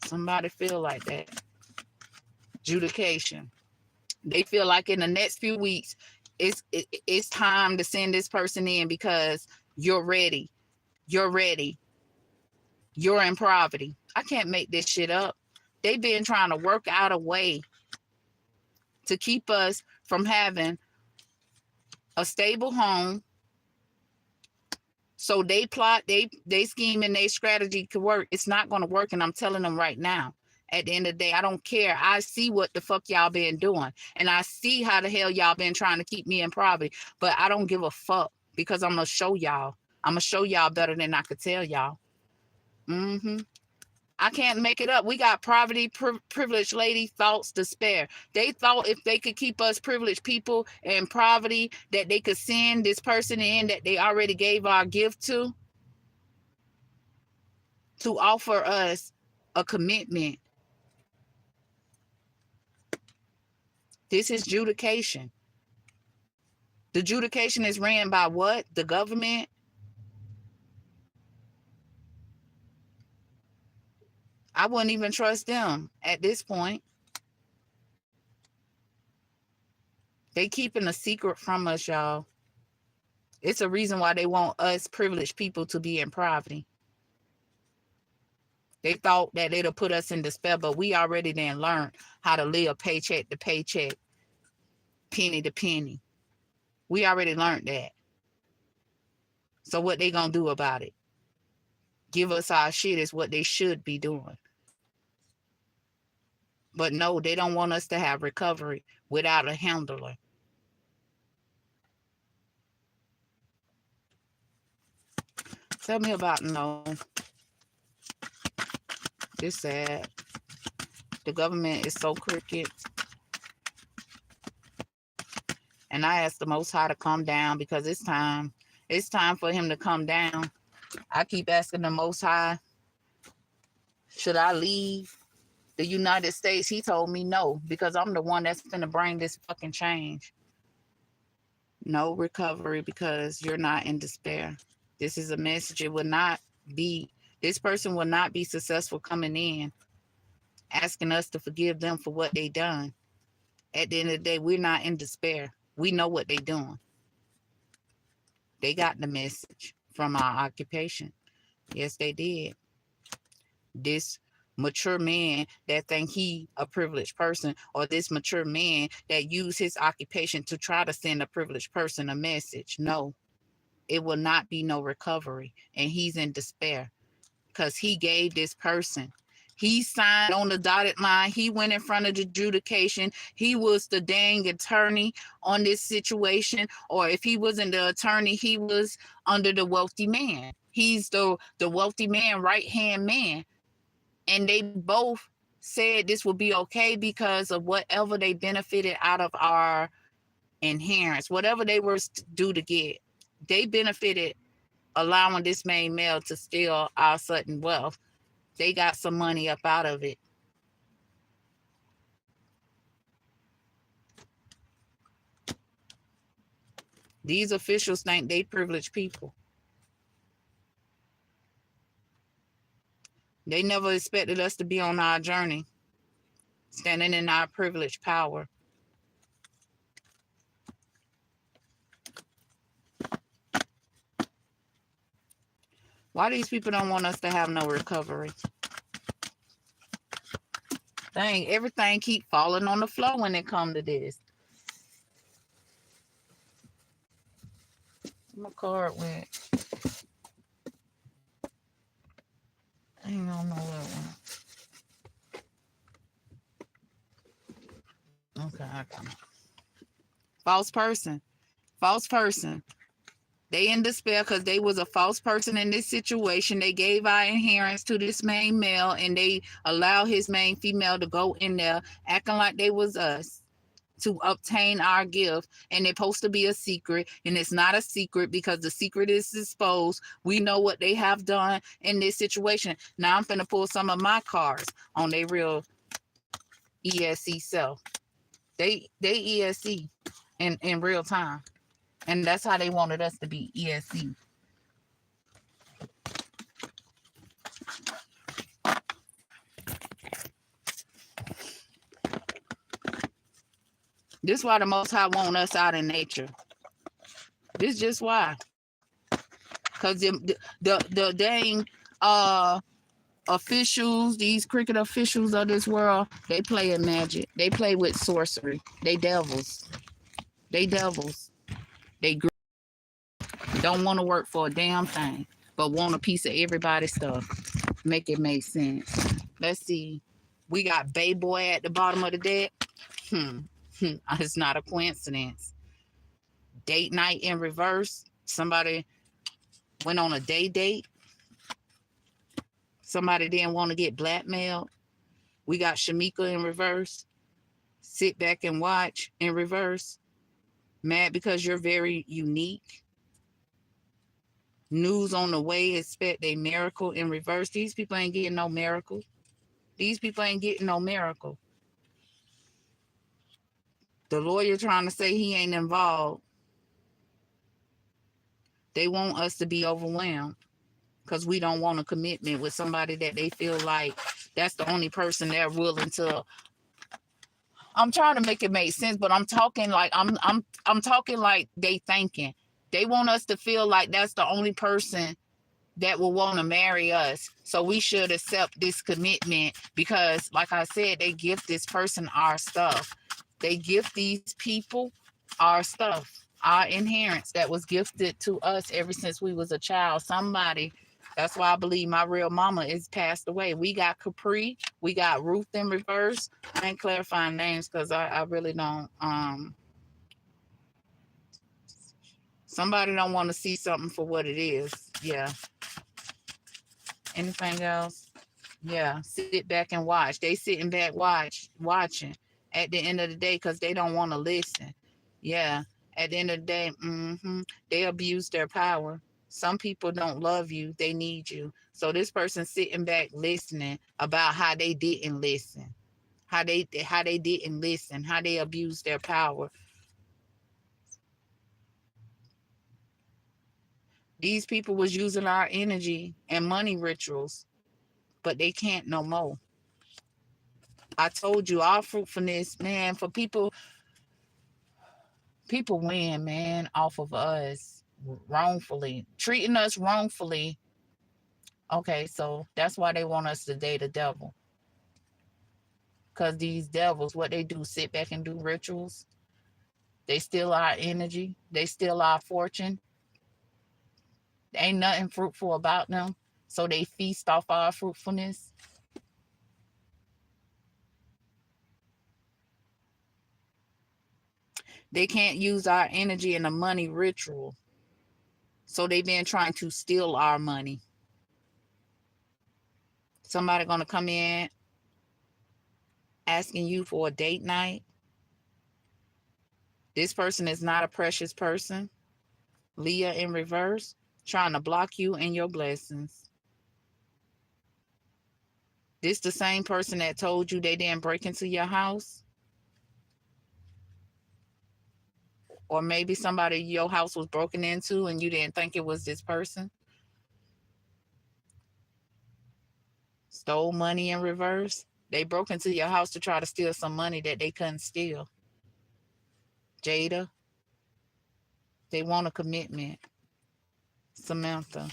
Somebody feel like that. Adjudication. They feel like in the next few weeks, it's time to send this person in because you're ready. You're ready. You're in poverty. I can't make this shit up. They've been trying to work out a way to keep us from having a stable home. So they plot, they scheme, and they strategy could work. It's not going to work, and I'm telling them right now. At the end of the day, I don't care. I see what the fuck y'all been doing, and I see how the hell y'all been trying to keep me in poverty, but I don't give a fuck because I'm going to show y'all. I'm going to show y'all better than I could tell y'all. I can't make it up. We got poverty, privileged lady thoughts to spare. They thought if they could keep us privileged people in poverty, that they could send this person in that they already gave our gift to offer us a commitment This is adjudication. The adjudication is ran by what? The government. I wouldn't even trust them at this point. They keeping a secret from us, y'all. It's a reason why they want us privileged people to be in poverty. They thought that it'll put us in despair, but we already then learned how to live paycheck to paycheck, penny to penny. We already learned that. So what they gonna do about it? Give us our shit is what they should be doing. But no, they don't want us to have recovery without a handler. Tell me about no. It's sad. The government is so crooked. And I asked the Most High to come down because it's time. It's time for him to come down. I keep asking the Most High, should I leave the United States? He told me no, because I'm the one that's going to bring this fucking change. No recovery because you're not in despair. This is a message. It will not be, this person will not be successful coming in, asking us to forgive them for what they done. At the end of the day, we're not in despair. We know what they doing. They got the message from our occupation. Yes, they did. This mature man that think he a privileged person, or this mature man that use his occupation to try to send a privileged person a message. No, it will not be no recovery. And he's in despair because he gave this person. He signed on the dotted line. He went in front of the adjudication. He was the dang attorney on this situation. Or if he wasn't the attorney, he was under the wealthy man. He's the wealthy man, right-hand man. And they both said this would be okay because of whatever they benefited out of our inheritance, whatever they were due to get. They benefited allowing this main male to steal our sudden wealth. They got some money up out of it. These officials think they privileged people. They never expected us to be on our journey, standing in our privileged power. Why these people don't want us to have no recovery? Dang, everything keep falling on the floor when it come to this. My card went. I don't know where it went. Okay, I got it. False person. False person. They in despair because they was a false person in this situation. They gave our inheritance to this main male and they allowed his main female to go in there acting like they was us to obtain our gift. And it's supposed to be a secret. And it's not a secret because the secret is exposed. We know what they have done in this situation. Now I'm finna pull some of my cards on their real ESC self. They ESC in real time. And that's how they wanted us to be, ESC. This is why the Most High want us out in nature. This is just why. Because the dang officials, these cricket officials of this world, they play in magic. They play with sorcery. They devils. They devils. They don't want to work for a damn thing, but want a piece of everybody's stuff. Make it make sense. Let's see. We got Bay Boy at the bottom of the deck. It's not a coincidence. Date night in reverse. Somebody went on a date. Somebody didn't want to get blackmailed. We got Shamika in reverse. Sit back and watch in reverse. Mad because you're very unique. News on the way, expect a miracle in reverse. These people ain't getting no miracle. These people ain't getting no miracle. The lawyer trying to say he ain't involved. They want us to be overwhelmed because we don't want a commitment with somebody that they feel like that's the only person they're willing to. I'm trying to make it make sense, but I'm talking like I'm talking like they thinking. They want us to feel like that's the only person that will want to marry us. So we should accept this commitment because, like I said, they gift this person our stuff. They gift these people our stuff, our inheritance that was gifted to us ever since we was a child. Somebody, that's why I believe my real mama is passed away. We got Capri, we got Ruth in reverse. I ain't clarifying names because I really don't. Somebody don't want to see something for what it is. Yeah. Anything else? Yeah, sit back and watch. They sitting back watching at the end of the day because they don't want to listen. Yeah, at the end of the day, they abuse their power. Some people don't love you, they need you. So this person sitting back listening about how they didn't listen, how they didn't listen, how they abused their power. These people was using our energy and money rituals, but they can't no more. I told you our fruitfulness, man, for people win, man, off of us wrongfully, treating us wrongfully. Okay, so that's why they want us to date the devil. Because these devils, what they do, sit back and do rituals. They steal our energy. They steal our fortune. Ain't nothing fruitful about them. So they feast off our fruitfulness. They can't use our energy in a money ritual. So they've been trying to steal our money. Somebody gonna come in asking you for a date night. This person is not a precious person. Leah in reverse, trying to block you and your blessings. This the same person that told you they didn't break into your house? Or maybe somebody your house was broken into and you didn't think it was this person? Stole money in reverse. They broke into your house to try to steal some money that they couldn't steal. Jada, they want a commitment. Samantha.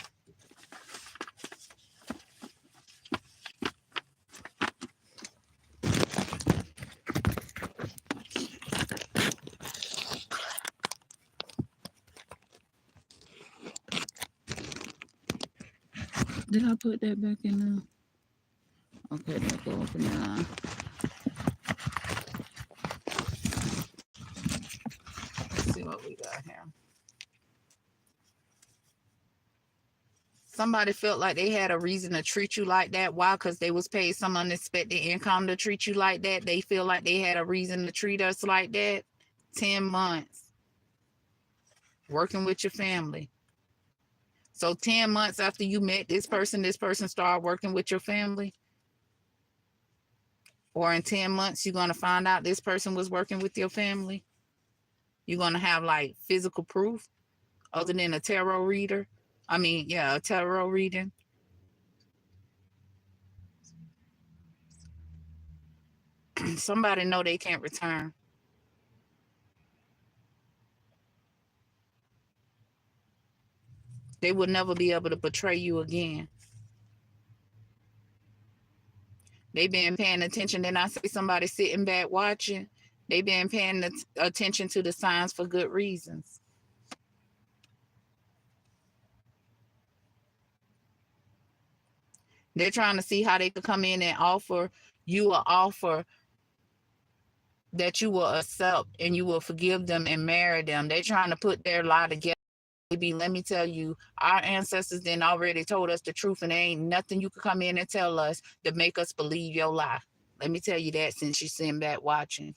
Did I put that back in there? Okay, let's go open now. Let's see what we got here. Somebody felt like they had a reason to treat you like that. Why? Because they was paid some unexpected income to treat you like that. They feel like they had a reason to treat us like that. 10 months working with your family. So 10 months after you met this person started working with your family. Or in 10 months, you're going to find out this person was working with your family. You're going to have like physical proof other than a tarot reader. A tarot reading. Somebody know they can't return. They will never be able to betray you again. They've been paying attention. Then I say somebody sitting back watching. They've been paying attention to the signs for good reasons. They're trying to see how they could come in and offer you an offer that you will accept and you will forgive them and marry them. They're trying to put their lie together. Baby, let me tell you, our ancestors then already told us the truth, and there ain't nothing you could come in and tell us to make us believe your lie. Let me tell you that since you're sitting back watching.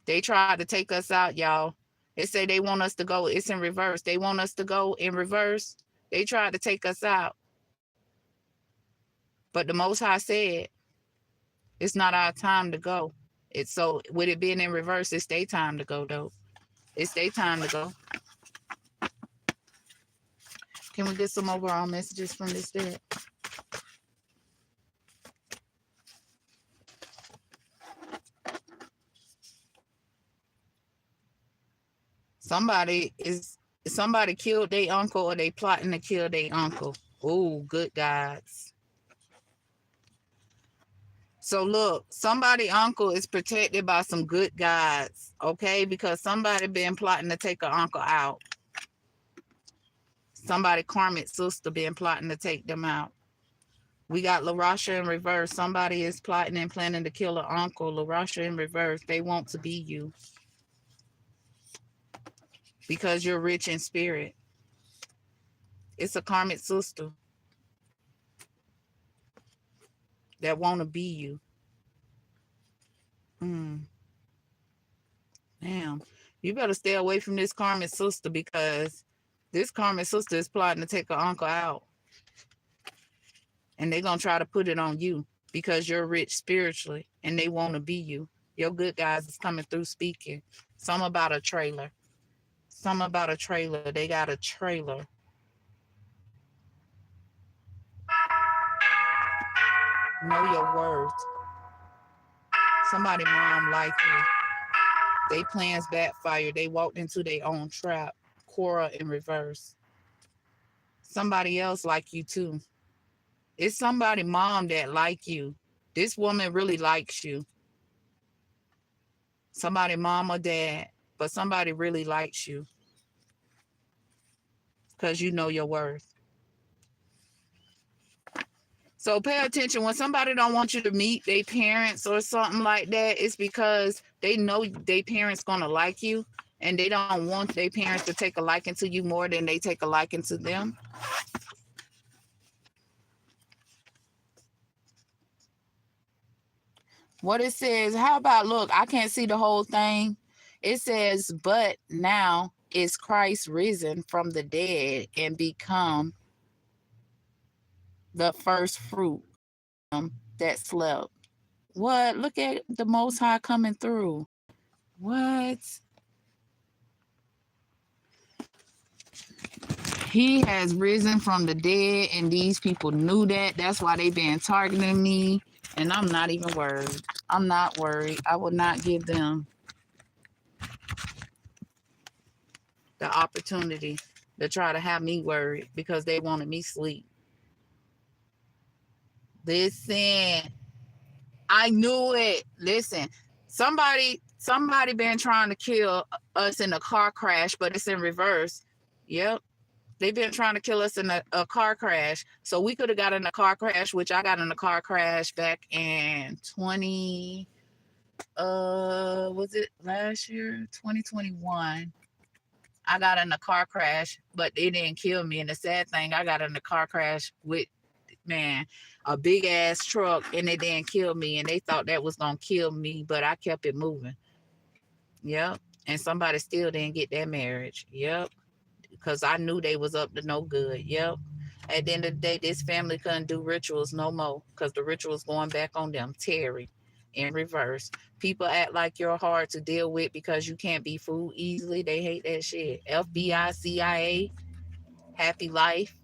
They tried to take us out, y'all. They say they want us to go. It's in reverse. They want us to go in reverse. They tried to take us out. But the Most High said, It's not our time to go. It's so with it being in reverse, it's their time to go though. It's their time to go. Can we get some overall messages from this deck? Somebody killed their uncle or they plotting to kill their uncle. Oh, good gods. So look, somebody uncle is protected by some good gods, okay? Because somebody been plotting to take an uncle out. Somebody karmic sister been plotting to take them out. We got LaRasha in reverse. Somebody is plotting and planning to kill an uncle. LaRasha in reverse. They want to be you because you're rich in spirit. It's a karmic sister that want to be you. Damn. You better stay away from this karmic sister because this karmic sister is plotting to take her uncle out. And they're going to try to put it on you because you're rich spiritually and they want to be you. Your good guys is coming through speaking. Some about a trailer. Some about a trailer. They got a trailer. Know your worth. Somebody mom like you. They plans backfired. They walked into their own trap. Cora in reverse. Somebody else like you too. It's somebody mom that like you. This woman really likes you. Somebody mom or dad, but somebody really likes you because you know your worth. So pay attention. When somebody don't want you to meet their parents or something like that, it's because they know their parents gonna like you and they don't want their parents to take a liking to you more than they take a liking to them. What it says, how about, look, I can't see the whole thing. It says, but now is Christ risen from the dead and become the first fruit that slept. What? Look at the Most High coming through. What? He has risen from the dead, and these people knew that. That's why they been targeting me, and I'm not even worried. I'm not worried. I will not give them the opportunity to try to have me worried because they wanted me sleep. Listen, I knew it. Listen, somebody been trying to kill us in a car crash, but it's in reverse. Yep. They've been trying to kill us in a car crash. So we could have got in a car crash, which I got in a car crash back in was it last year? 2021. I got in a car crash, but it didn't kill me. And the sad thing, I got in a car crash with, man, a big ass truck, and it didn't kill me. And they thought that was going to kill me, but I kept it moving. Yep. And somebody still didn't get that marriage. Yep. Because I knew they was up to no good. Yep. At the end of the day, this family couldn't do rituals no more because the rituals going back on them. Terry in reverse. People act like you're hard to deal with because you can't be fooled easily. They hate that shit. FBI, CIA, Happy Life,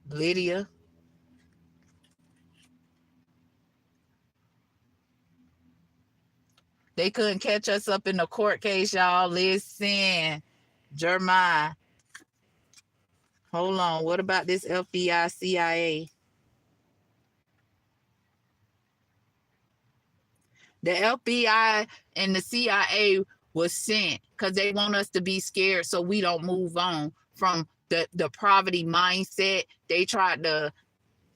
Lydia. They couldn't catch us up in the court case, y'all. Listen, Jeremiah. Hold on. What about this FBI, CIA? The FBI and the CIA was sent because they want us to be scared so we don't move on from the poverty mindset they tried to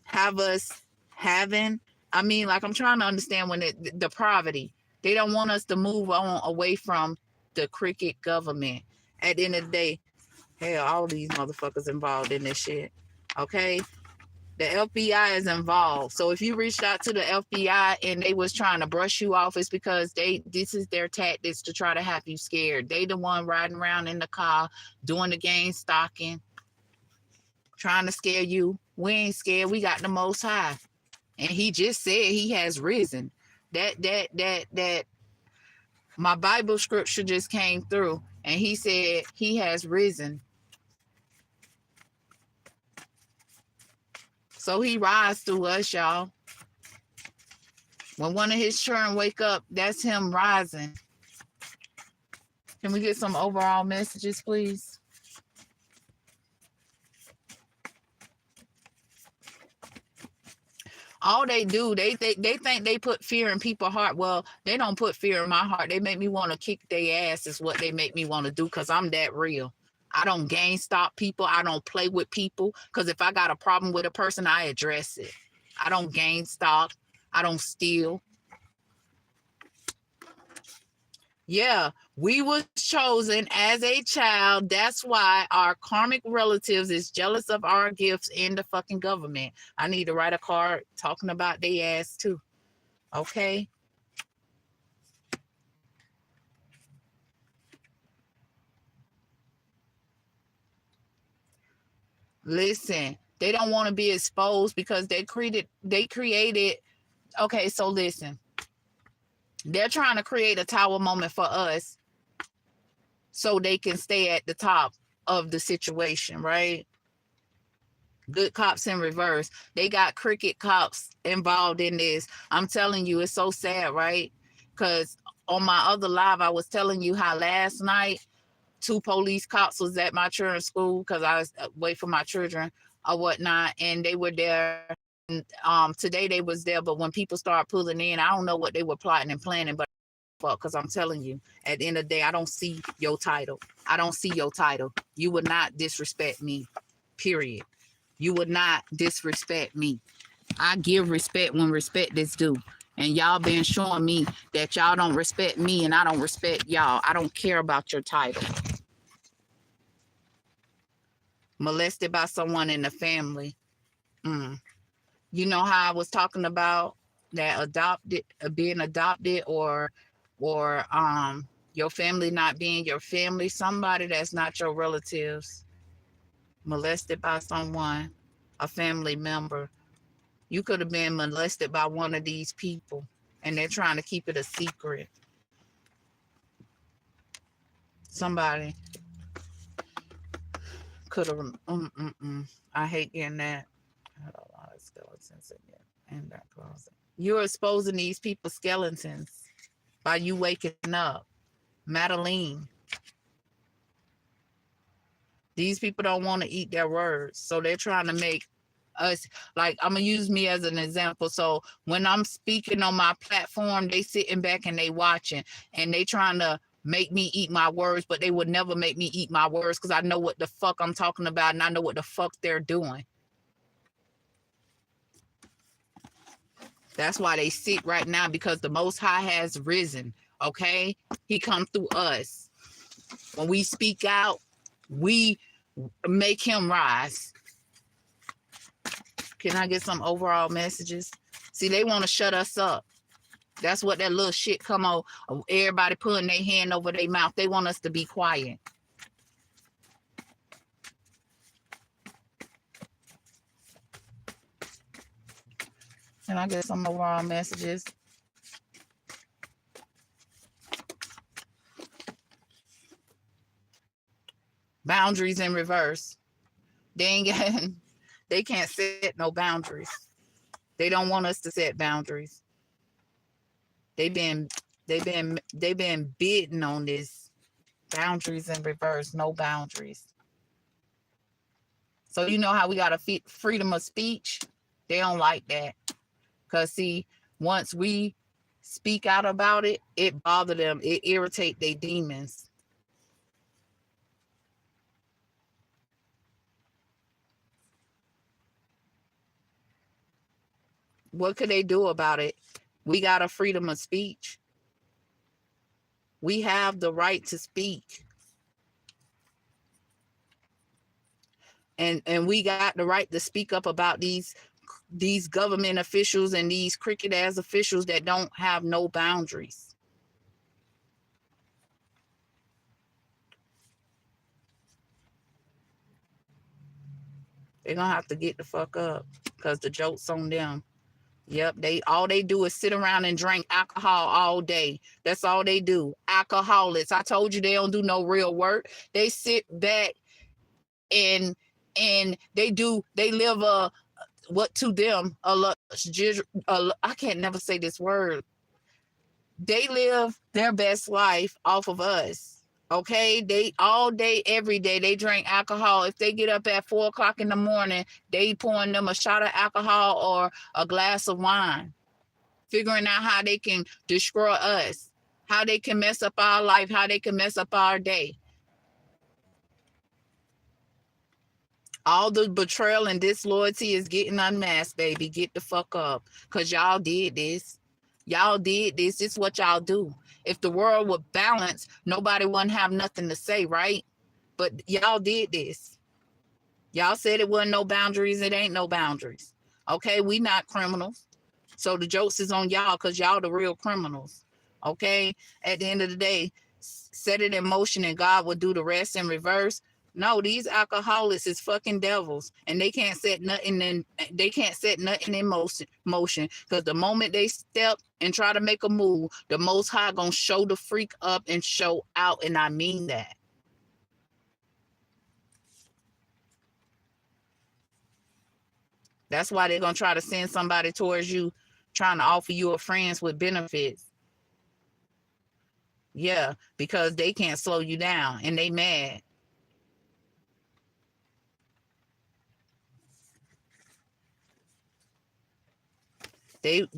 have us having. I mean, like, I'm trying to understand when the poverty. They don't want us to move on away from the cricket government. At the end of the day, hell, all these motherfuckers involved in this shit. Okay? The FBI is involved. So if you reached out to the FBI and they was trying to brush you off, it's because this is their tactics to try to have you scared. They the one riding around in the car, doing the game stalking, trying to scare you. We ain't scared. We got the Most High. And he just said he has risen. That my Bible scripture just came through, and he said he has risen. So he rise through us, y'all. When one of his children wake up, that's him rising. Can we get some overall messages, please? All they do, they think they put fear in people's heart. Well, they don't put fear in my heart. They make me want to kick their ass is what they make me want to do, because I'm that real. I don't gang stop people. I don't play with people, because if I got a problem with a person, I address it. I don't gang stop. I don't steal. Yeah, we was chosen as a child. That's why our karmic relatives is jealous of our gifts in the fucking government. I need to write a card talking about they ass too. Okay? Listen, they don't want to be exposed because they created okay, so listen. They're trying to create a tower moment for us so they can stay at the top of the situation, right? Good cops in reverse. They got cricket cops involved in this. I'm telling you, it's so sad, right? Because on my other live, I was telling you how last night 2 police cops was at my children's school because I was away from my children or whatnot, and they were there. And, today they was there, but when people start pulling in, I don't know what they were plotting and planning, but because I'm telling you, at the end of the day, I don't see your title. I don't see your title. You would not disrespect me, period. You would not disrespect me. I give respect when respect is due. And y'all been showing me that y'all don't respect me and I don't respect y'all. I don't care about your title. Molested by someone in the family. You know how I was talking about that adopted, being adopted, or your family not being your family, somebody that's not your relatives, molested by someone, a family member. You could have been molested by one of these people, and they're trying to keep it a secret. Somebody could have. I hate getting that. I had a lot of skeletons in that closet. You're exposing these people skeletons by you waking up. Madeline. These people don't want to eat their words, so they're trying to make us, like, I'm gonna use me as an example. So when I'm speaking on my platform, they sitting back and they watching, and they trying to make me eat my words, but they would never make me eat my words because I know what the fuck I'm talking about and I know what the fuck they're doing. That's why they sit right now, because the Most High has risen. Okay, He come through us. When we speak out, we make Him rise. Can I get some overall messages? See, they want to shut us up. That's what that little shit come on. Everybody putting their hand over their mouth. They want us to be quiet. Can I get some overall messages? Boundaries in reverse. They ain't got, they can't set no boundaries. They don't want us to set boundaries. They've been bidding on this. Boundaries in reverse, no boundaries. So you know how we got a freedom of speech? They don't like that. Because see, once we speak out about it, it bother them. It irritate their demons. What could they do about it? We got a freedom of speech. We have the right to speak. And we got the right to speak up about these government officials and these cricket ass officials that don't have no boundaries. They're gonna have to get the fuck up, because the joke's on them. Yep, they all they do is sit around and drink alcohol all day. That's all they do. Alcoholics. I told you they don't do no real work. They sit back and they live a what to them I can't never say this word. They live their best life off of us. Okay, they all day, every day, they drink alcohol. If they get up at 4 o'clock in the morning, they pouring them a shot of alcohol or a glass of wine, figuring out how they can destroy us, how they can mess up our life, how they can mess up our day. All the betrayal and disloyalty is getting unmasked, baby. Get the fuck up. Because y'all did this. Y'all did this. This is what y'all do. If the world would balance, nobody wouldn't have nothing to say, right? But y'all did this. Y'all said it wasn't no boundaries. It ain't no boundaries. Okay, we not criminals. So the jokes is on y'all because y'all the real criminals. Okay? At the end of the day, set it in motion and God will do the rest in reverse. No, these alcoholics is fucking devils, and they can't set nothing in motion because the moment they step and try to make a move, the Most High gonna show the freak up and show out, and I mean that. That's why they're gonna try to send somebody towards you, trying to offer you a friends with benefits. Yeah, because they can't slow you down, and they mad. They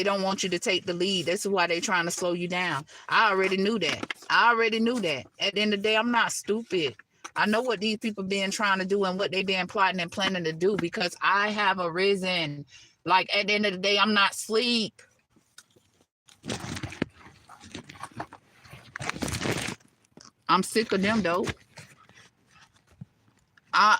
don't want you to take the lead. This is why they're trying to slow you down. I already knew that. At the end of the day, I'm not stupid. I know what these people been trying to do and what they been plotting and planning to do because I have arisen. Like at the end of the day, I'm not asleep. I'm sick of them though.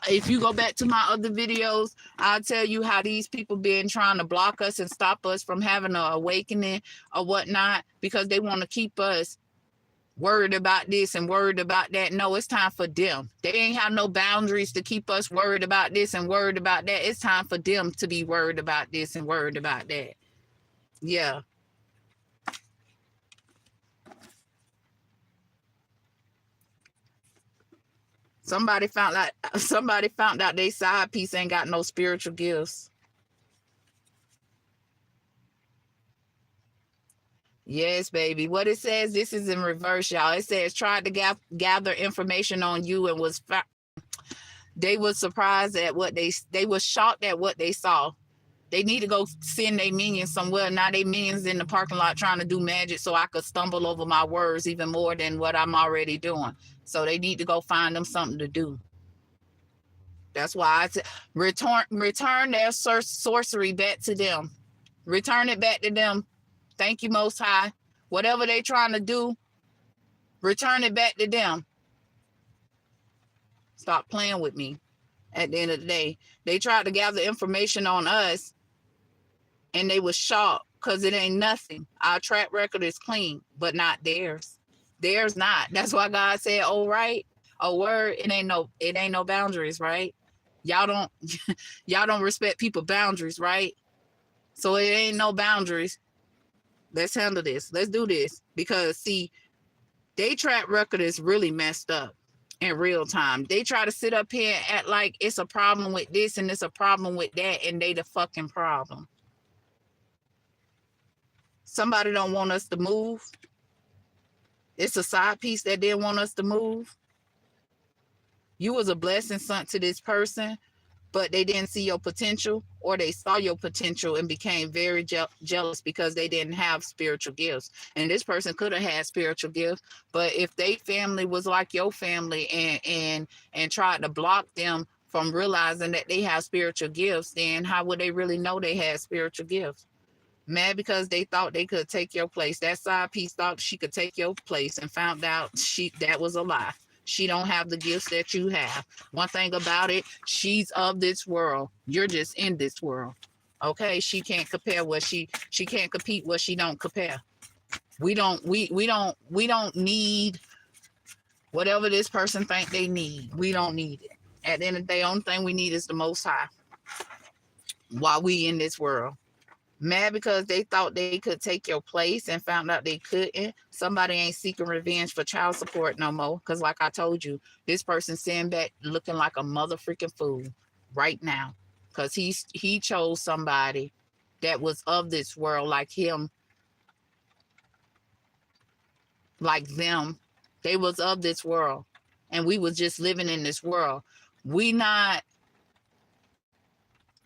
If you go back to my other videos, I'll tell you how these people been trying to block us and stop us from having an awakening or whatnot because they want to keep us worried about this and worried about that. No, it's time for them. They ain't have no boundaries to keep us worried about this and worried about that. It's time for them to be worried about this and worried about that. Yeah. Somebody found out they side piece ain't got no spiritual gifts. Yes, baby. What it says, this is in reverse, y'all. It says tried to gather information on you and they was surprised at what they was shocked at what they saw. They need to go send their minions somewhere. Now they minions in the parking lot trying to do magic so I could stumble over my words even more than what I'm already doing. So they need to go find them something to do. That's why I said return their sorcery back to them. Return it back to them. Thank you, Most High. Whatever they trying to do, return it back to them. Stop playing with me. At the end of the day, they tried to gather information on us and they was shocked because it ain't nothing. Our track record is clean, but not theirs. Theirs not. That's why God said, oh, right, a word, it ain't no boundaries, right? Y'all don't respect people's boundaries, right? So it ain't no boundaries. Let's handle this. Let's do this. Because see, their track record is really messed up in real time. They try to sit up here and act like it's a problem with this and it's a problem with that, and they the fucking problem. Somebody don't want us to move. It's a side piece that didn't want us to move. You was a blessing sent to this person, but they didn't see your potential, or they saw your potential and became very jealous because they didn't have spiritual gifts. And this person could have had spiritual gifts, but if they family was like your family and tried to block them from realizing that they have spiritual gifts, then how would they really know they had spiritual gifts? Mad because they thought they could take your place. That side piece thought she could take your place and found out that was a lie. She don't have the gifts that you have. One thing about it, she's of this world. You're just in this world. Okay? She can't compare what she can't compete what she don't compare. We don't need whatever this person think they need. We don't need it. At the end of the day, the only thing we need is the Most High while we in this world. Mad because they thought they could take your place and found out they couldn't. Somebody ain't seeking revenge for child support no more. Because like I told you, this person sitting back looking like a mother freaking fool right now. Because he chose somebody that was of this world like him, like them. They was of this world. And we was just living in this world. We not,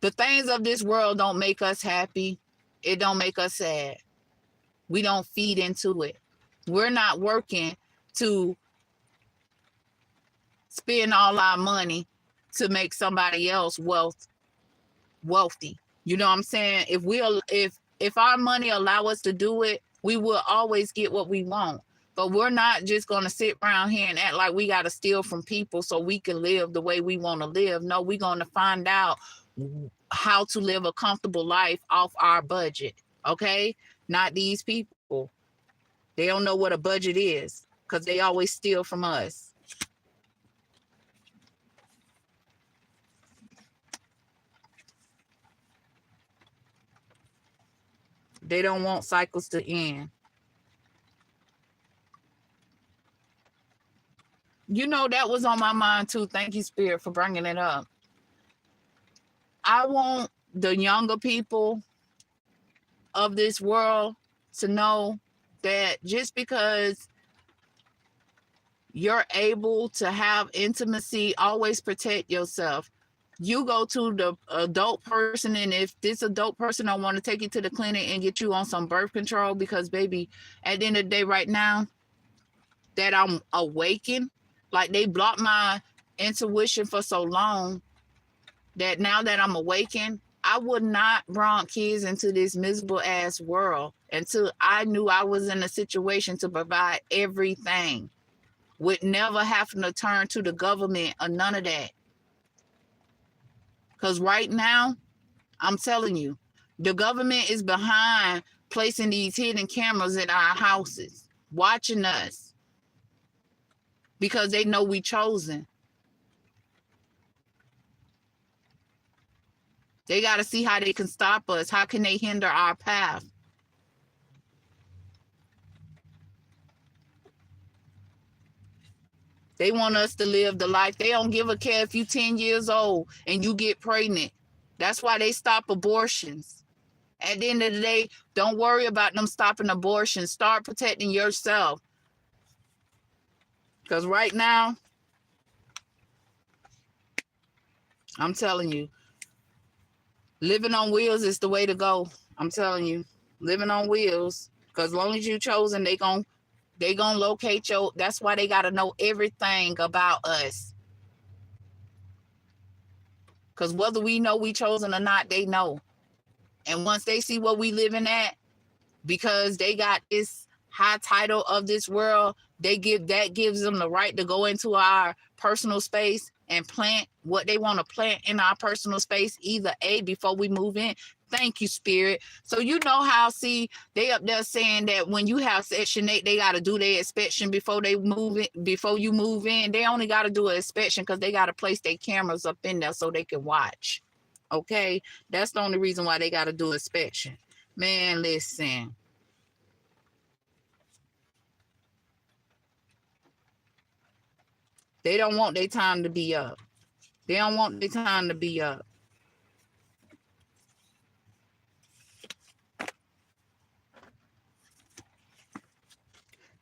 the things of this world don't make us happy. It don't make us sad. We don't feed into it. We're not working to spend all our money to make somebody else wealthy. You know what I'm saying? If our money allow us to do it, we will always get what we want. But we're not just going to sit around here and act like we got to steal from people so we can live the way we want to live. No, we're going to find out how to live a comfortable life off our budget. Okay? Not these people. They don't know what a budget is because they always steal from us. They don't want cycles to end. You know, that was on my mind too. Thank you, Spirit, for bringing it up. I want the younger people of this world to know that just because you're able to have intimacy, always protect yourself. You go to the adult person, and if this adult person don't want to take you to the clinic and get you on some birth control, because baby, at the end of the day right now that I'm awakened, like they blocked my intuition for so long that now that I'm awakened, I would not bring kids into this miserable ass world until I knew I was in a situation to provide everything, with never having to turn to the government or none of that. Because right now, I'm telling you, the government is behind placing these hidden cameras in our houses, watching us, because they know we chosen. They got to see how they can stop us. How can they hinder our path? They want us to live the life. They don't give a care if you're 10 years old and you get pregnant. That's why they stop abortions. At the end of the day, don't worry about them stopping abortions. Start protecting yourself. Because right now, I'm telling you, living on wheels is the way to go. I'm telling you, living on wheels. Because as long as you chosen, they gonna locate your. That's why they gotta know everything about us. Because whether we know we chosen or not, they know. And once they see what we living at, because they got this high title of this world, that gives them the right to go into our personal space and plant what they want to plant in our personal space, either before we move in. Thank you, Spirit. So you know how, see, they up there saying that when you have Section 8, they got to do their inspection before they move in, before you move in. They only got to do an inspection because they got to place their cameras up in there so they can watch. Okay? That's the only reason why they got to do inspection. Man, listen. They don't want their time to be up. They don't want their time to be up.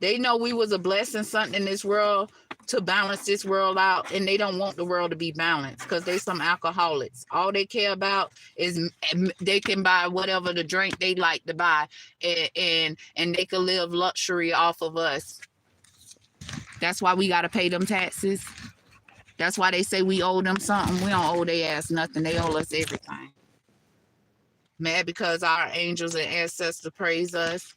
They know we was a blessing, something in this world to balance this world out, and they don't want the world to be balanced because they some alcoholics. All they care about is they can buy whatever the drink they like to buy, and they can live luxury off of us. That's why we got to pay them taxes. That's why they say we owe them something. We don't owe their ass nothing. They owe us everything. Mad because our angels and ancestors praise us.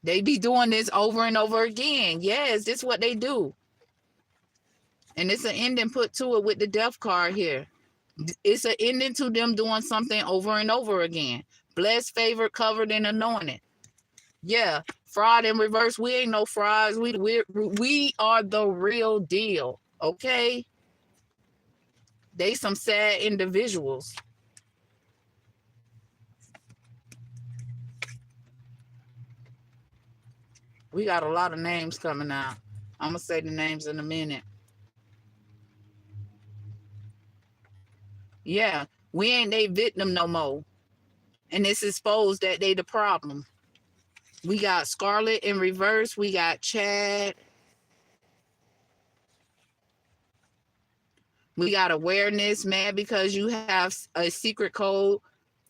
They be doing this over and over again. Yes, this is what they do. And it's an ending put to it with the death card here. It's an ending to them doing something over and over again. Blessed, favored, covered, and anointed. Yeah, fraud in reverse. We ain't no frauds. We are the real deal. Okay? They some sad individuals. We got a lot of names coming out. I'm going to say the names in a minute. Yeah, we ain't they victim no more. And it's exposed that they the problem. We got Scarlet in reverse. We got Chad. We got awareness, mad because you have a secret code.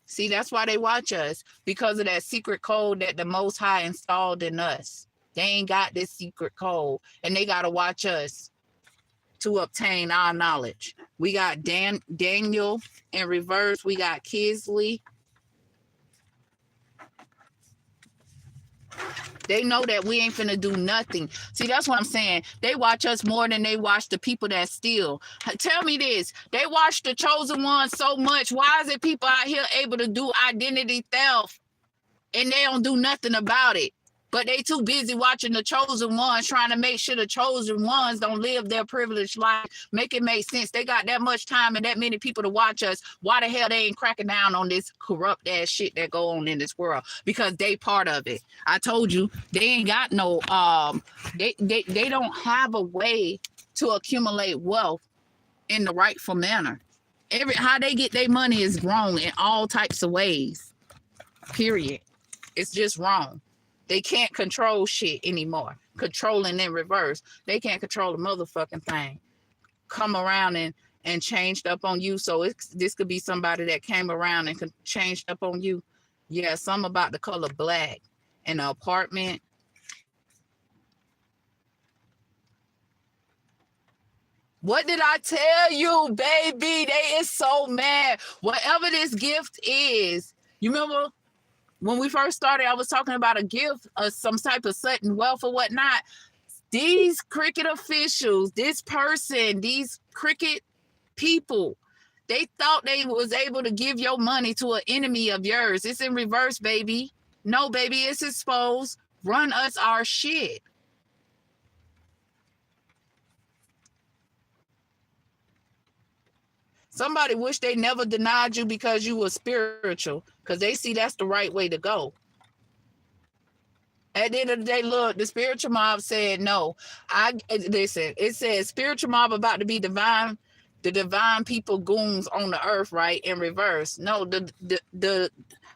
See, that's why they watch us, because of that secret code that the Most High installed in us. They ain't got this secret code, and they got to watch us to obtain our knowledge. We got Daniel in reverse. We got Kisley. They know that we ain't finna do nothing. See, that's what I'm saying. They watch us more than they watch the people that steal. Tell me this. They watch the chosen ones so much. Why is it people out here able to do identity theft and they don't do nothing about it? But they too busy watching the chosen ones, trying to make sure the chosen ones don't live their privileged life. Make it make sense. They got that much time and that many people to watch us. Why the hell they ain't cracking down on this corrupt ass shit that go on in this world? Because they part of it. I told you, they ain't got no they don't have a way to accumulate wealth in the rightful manner. How they get their money is wrong in all types of ways. Period. It's just wrong. They can't control shit anymore. Controlling in reverse. They can't control the motherfucking thing. Come around and changed up on you. So this could be somebody that came around and changed up on you. Yeah, some about the color black. In an apartment. What did I tell you, baby? They is so mad. Whatever this gift is, you remember when we first started, I was talking about a gift of some type of sudden wealth or whatnot. These cricket officials, this person, these cricket people, they thought they was able to give your money to an enemy of yours. It's in reverse, baby. No, baby, it's exposed. Run us our shit. Somebody wish they never denied you because you were spiritual, because they see that's the right way to go. At the end of the day, look, the spiritual mob said no. Listen, it says spiritual mob about to be divine, the divine people goons on the earth, right? In reverse. No, the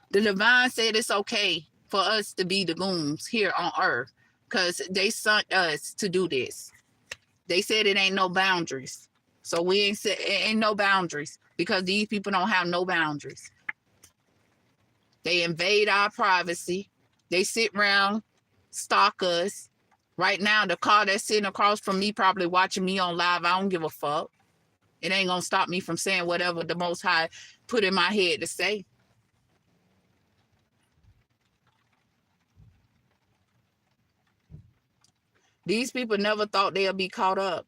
divine said it's okay for us to be the goons here on earth, because they sent us to do this. They said it ain't no boundaries. So we ain't no boundaries, because these people don't have no boundaries. They invade our privacy. They sit around, stalk us. Right now, the car that's sitting across from me probably watching me on live. I don't give a fuck. It ain't gonna stop me from saying whatever the Most High put in my head to say. These people never thought they'll be caught up.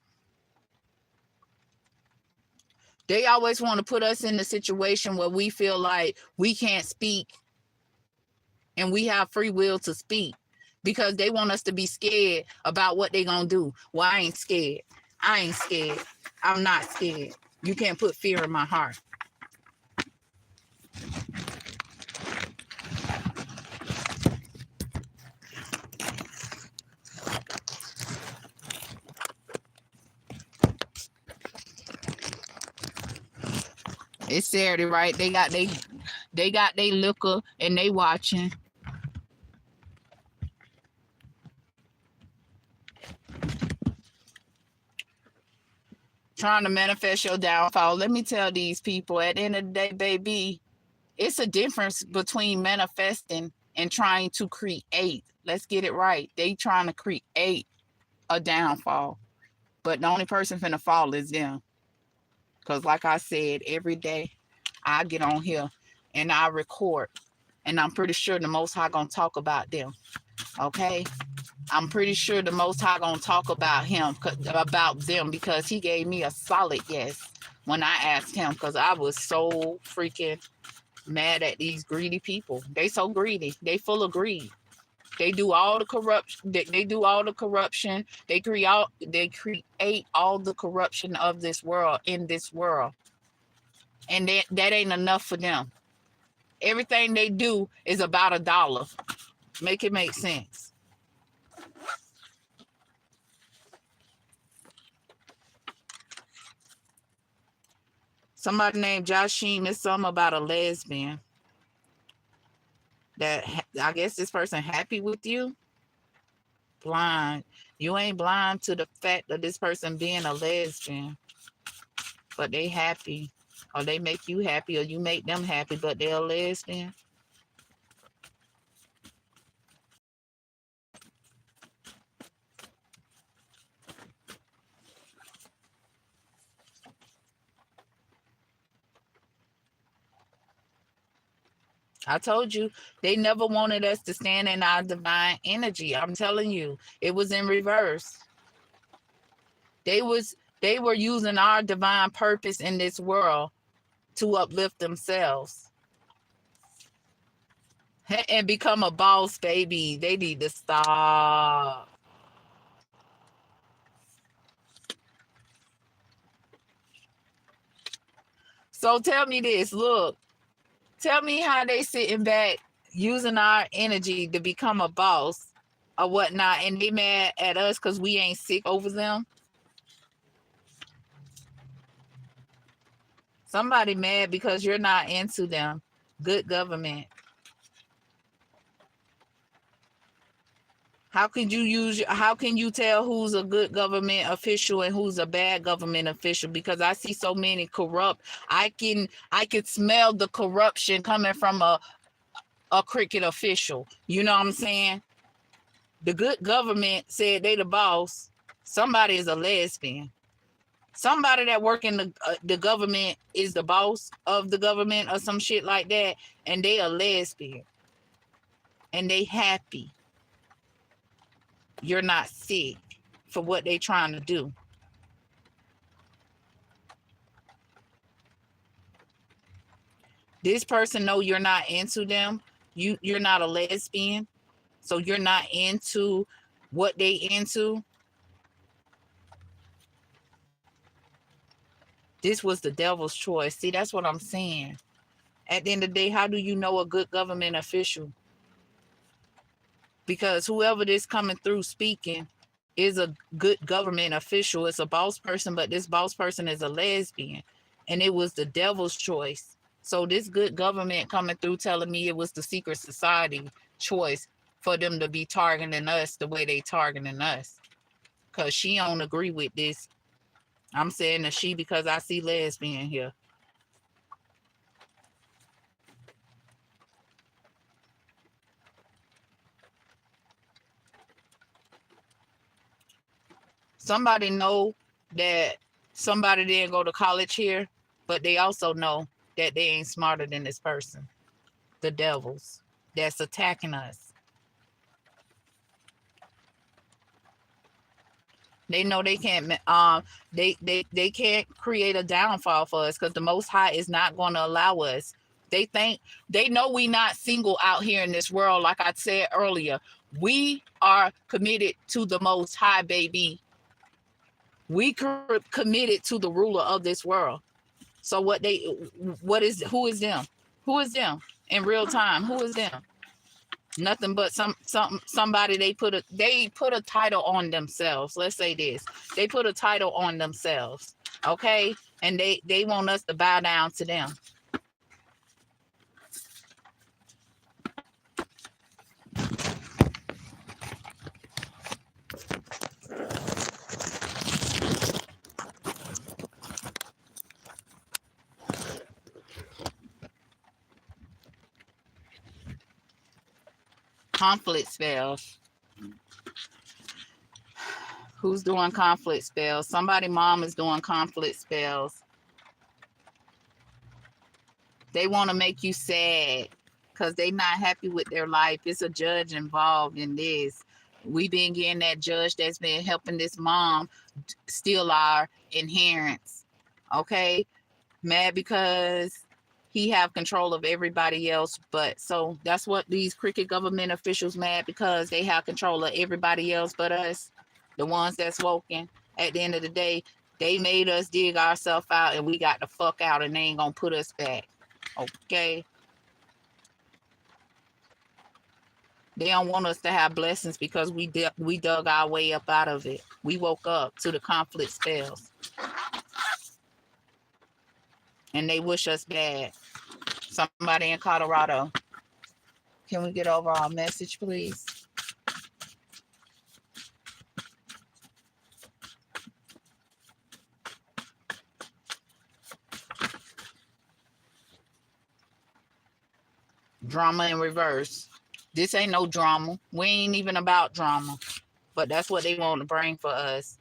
They always want to put us in a situation where we feel like we can't speak and we have free will to speak, because they want us to be scared about what they're going to do. Well, I ain't scared. I ain't scared. I'm not scared. You can't put fear in my heart. It's Saturday, right? They got they liquor and they watching. Trying to manifest your downfall. Let me tell these people, at the end of the day, baby, it's a difference between manifesting and trying to create. Let's get it right. They trying to create a downfall, but the only person finna fall is them. Because like I said, every day I get on here and I record, and I'm pretty sure the Most High gonna talk about them. Okay, I'm pretty sure the Most High gonna talk about them, because he gave me a solid yes when I asked him, because I was so freaking mad at these greedy people. They so greedy. They full of greed. They do all the corruption. They do all the corruption. They create all the corruption of this world in this world, and that ain't enough for them. Everything they do is about $1. Make it make sense. Somebody named Joshine is something about a lesbian. That I guess this person happy with you. Blind. You ain't blind to the fact of this person being a lesbian, but they happy, or they make you happy, or you make them happy, but they're a lesbian. I told you they never wanted us to stand in our divine energy. I'm telling you, it was in reverse. They were using our divine purpose in this world to uplift themselves and become a boss, baby. They need to stop. So tell me this, look, tell me how they sitting back using our energy to become a boss or whatnot, and they mad at us because we ain't sick over them. Somebody mad because you're not into them. Good government. How can you tell who's a good government official and who's a bad government official? Because I see so many corrupt. I can smell the corruption coming from a cricket official. You know what I'm saying? The good government said they the boss. Somebody is a lesbian. Somebody that work in the government is the boss of the government or some shit like that, and they a lesbian, and they happy. You're not sick for what they trying to do. This person know you're not into them. You're not a lesbian, so you're not into what they into. This was the devil's choice. See, that's what I'm saying. At the end of the day, how do you know a good government official? Because whoever this coming through speaking is a good government official. It's a boss person, but this boss person is a lesbian. And it was the devil's choice. So this good government coming through telling me it was the secret society choice for them to be targeting us the way they targeting us. Because she don't agree with this. I'm saying a she because I see lesbian here. Somebody know that somebody didn't go to college here, but they also know that they ain't smarter than this person. The devils that's attacking us. They know they can't they can't create a downfall for us because the Most High is not going to allow us. They know we not single out here in this world. Like I said earlier, we are committed to the Most High, baby. We committed to the ruler of this world. So who is them? Who is them in real time? Who is them? Nothing but somebody they put a title on themselves. Let's say this. They put a title on themselves. Okay? And they want us to bow down to them. Conflict spells. Who's doing conflict spells? Somebody mom is doing conflict spells. They want to make you sad because they not happy with their life. It's a judge involved in this. We've been getting that judge that's been helping this mom steal our inheritance. Okay? Mad because he have control of everybody else. But so that's what these cricket government officials mad because they have control of everybody else but us, the ones that's woken. At the end of the day, they made us dig ourselves out and we got the fuck out and they ain't gonna put us back. Okay? They don't want us to have blessings because we dug our way up out of it. We woke up to the conflict spells. and they wish us bad. Somebody in Colorado. Can we get over our message, please? Drama in reverse. This ain't no drama. We ain't even about drama. But that's what they want to bring for us.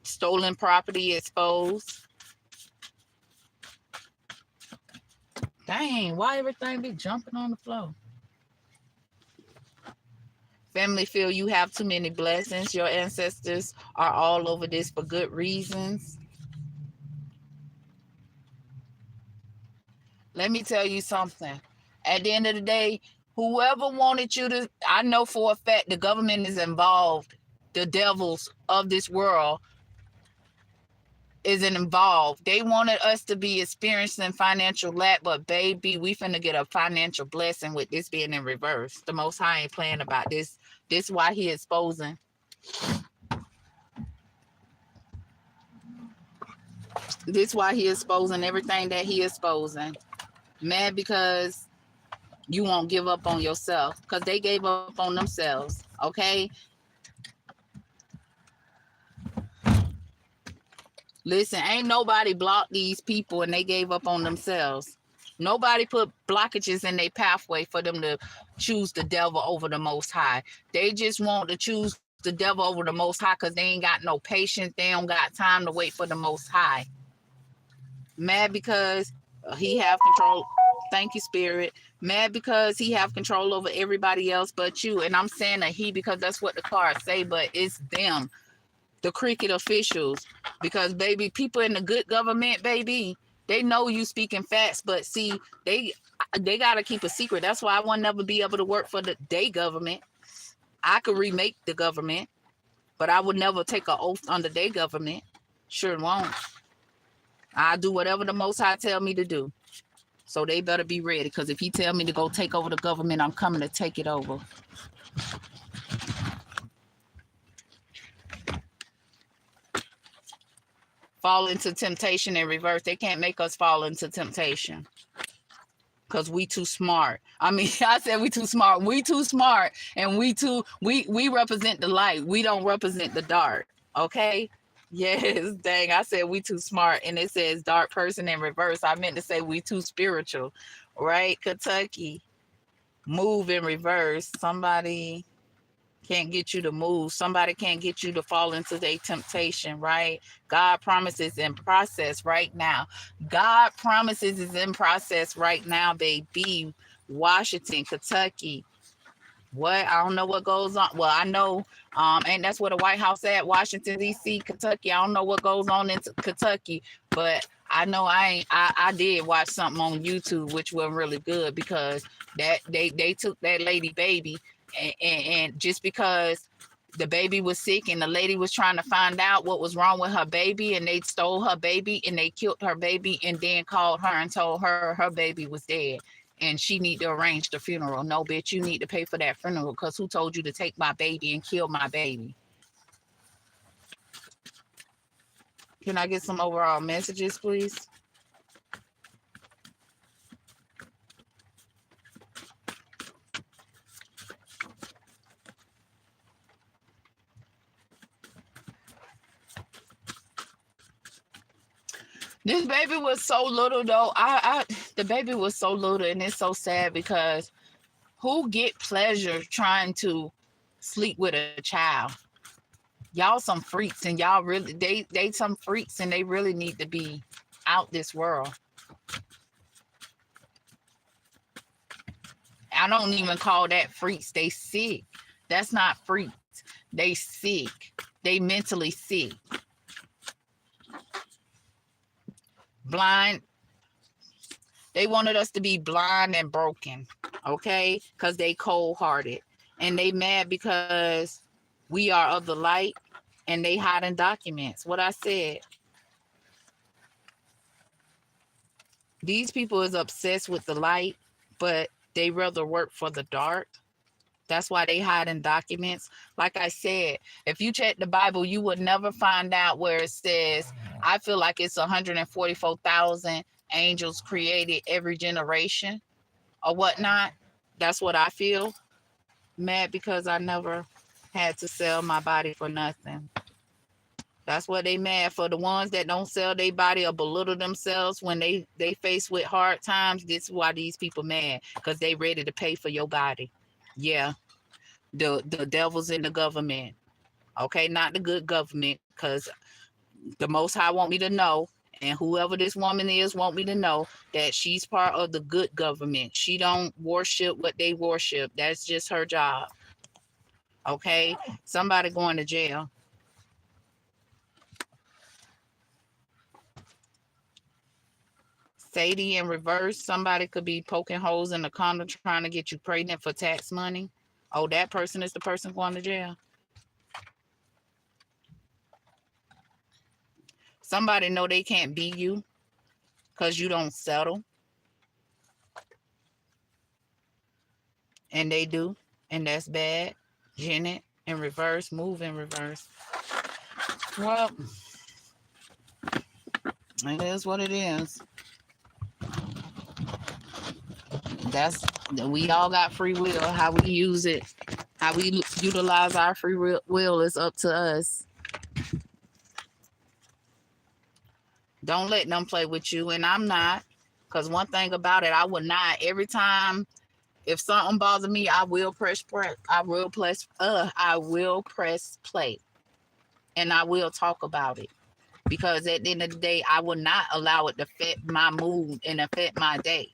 Stolen property exposed. Dang, why everything be jumping on the floor? Family feel you have too many blessings. Your ancestors are all over this for good reasons. Let me tell you something. At the end of the day, whoever wanted you to, I know for a fact the government is involved. The devils of this world isn't involved. They wanted us to be experiencing financial lack, but baby, we finna get a financial blessing with this being in reverse. The Most High ain't playing about this. This is why he exposing. This is why he exposing everything that he exposing. Mad because you won't give up on yourself, because they gave up on themselves. Okay. Listen, ain't nobody blocked these people and they gave up on themselves. Nobody put blockages in their pathway for them to choose the devil over the Most High. They just want to choose the devil over the Most High because they ain't got no patience. They don't got time to wait for the Most High. Mad because he have control. Thank you, Spirit. Mad because he have control over everybody else but you. And I'm saying a he because that's what the cards say, but it's them, the cricket officials. Because, baby, people in the good government, baby, they know you speaking facts, but see, they got to keep a secret. That's why I will never be able to work for the day government. I could remake the government, but I would never take an oath under their government. Sure won't. I'll do whatever the Most High tell me to do. So they better be ready, because if he tell me to go take over the government, I'm coming to take it over. Fall into temptation in reverse. They can't make us fall into temptation because we too smart. I mean, I said we too smart. We too smart, and we represent the light. We don't represent the dark. Okay? Yes, dang. I said we too smart, and it says dark person in reverse. I meant to say we too spiritual, right? Kentucky, move in reverse. Somebody can't get you to move. Somebody can't get you to fall into their temptation, right? God promises in process right now. God promises is in process right now, baby. Washington, Kentucky. What? I don't know what goes on. Well, I know, and that's where the White House at, Washington, D.C., Kentucky. I don't know what goes on in Kentucky, but I know I did watch something on YouTube, which was really good, because that they took that lady baby, and just because the baby was sick and the lady was trying to find out what was wrong with her baby, and they stole her baby and they killed her baby and then called her and told her her baby was dead and she need to arrange the funeral. No, bitch, you need to pay for that funeral, because who told you to take my baby and kill my baby? Can I get some overall messages, please? This baby was so little, though. The baby was so little, and it's so sad, because who get pleasure trying to sleep with a child? Y'all some freaks, and y'all really, they some freaks, and they really need to be out this world. I don't even call that freaks. They sick. That's not freaks. They sick. They mentally sick. Blind. They wanted us to be blind and broken, okay? Because they cold-hearted. And they mad because we are of the light, and they hiding documents. What I said. These people is obsessed with the light, but they rather work for the dark. That's why they hiding documents. Like I said, if you check the Bible, you would never find out where it says, I feel like it's 144,000 angels created every generation or whatnot. That's what I feel. Mad because I never had to sell my body for nothing. That's what they mad for. The ones that don't sell their body or belittle themselves when they face with hard times. This is why these people mad, because they ready to pay for your body. Yeah, the devil's in the government. Okay, not the good government, because the Most High want me to know, and whoever this woman is want me to know that she's part of the good government. She don't worship what they worship. That's just her job. Okay, somebody going to jail. Sadie in reverse. Somebody could be poking holes in the condom trying to get you pregnant for tax money. Oh, that person is the person going to jail. Somebody know they can't be you because you don't settle, and they do, and that's bad. Janet in reverse, move in reverse. Well, it is what it is. That's we all got free will. How we use it, how we utilize our free will is up to us. Don't let them play with you, and I'm not. Because one thing about it, I would not. Every time, if something bothers me, I will press play. I will press play, and I will talk about it. Because at the end of the day, I will not allow it to affect my mood and affect my day.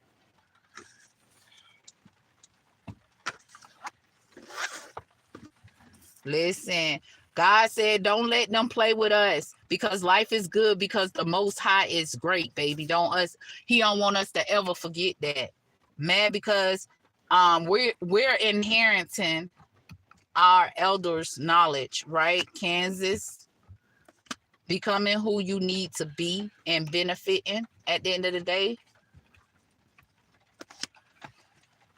Listen, God said, don't let them play with us, because life is good, because the Most High is great, baby. He don't want us to ever forget that. Mad because we're inheriting our elders' knowledge, right? Kansas, becoming who you need to be and benefiting at the end of the day.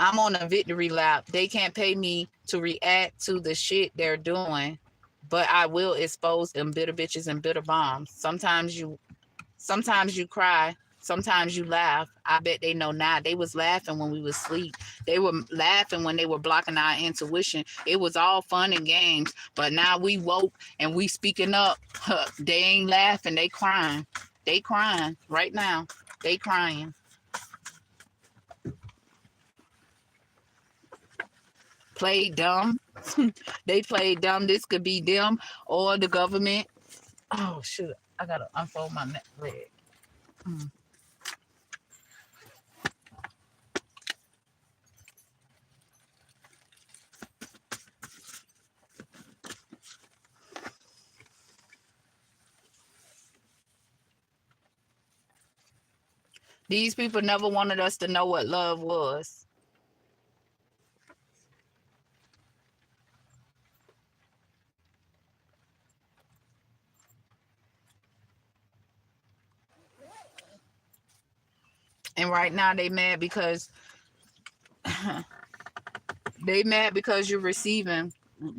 I'm on a victory lap. They can't pay me to react to the shit they're doing, but I will expose them bitter bitches and bitter bombs. Sometimes you cry, sometimes you laugh. I bet they know now. They was laughing when we was asleep. They were laughing when they were blocking our intuition. It was all fun and games, but now we woke and we speaking up. They ain't laughing, they crying. They crying right now. They crying. Played dumb. They played dumb. This could be them or the government. Oh shoot! I gotta unfold my leg. These people never wanted us to know what love was. And right now they mad because you're receiving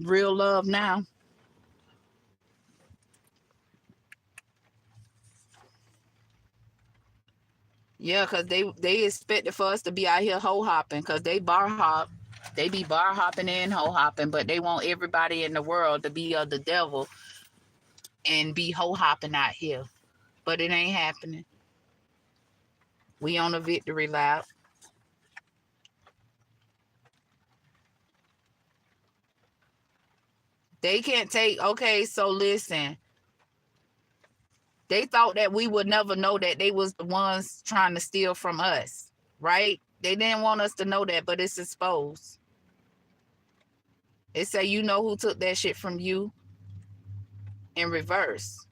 real love now. Yeah, because they expected for us to be out here hoe hopping, because they bar hop. They be bar hopping and hoe hopping, but they want everybody in the world to be of the devil and be hoe hopping out here. But it ain't happening. We on a victory lap. They can't take, okay, so listen. They thought that we would never know that they was the ones trying to steal from us, right? They didn't want us to know that, but it's exposed. It say, you know who took that shit from you, in reverse.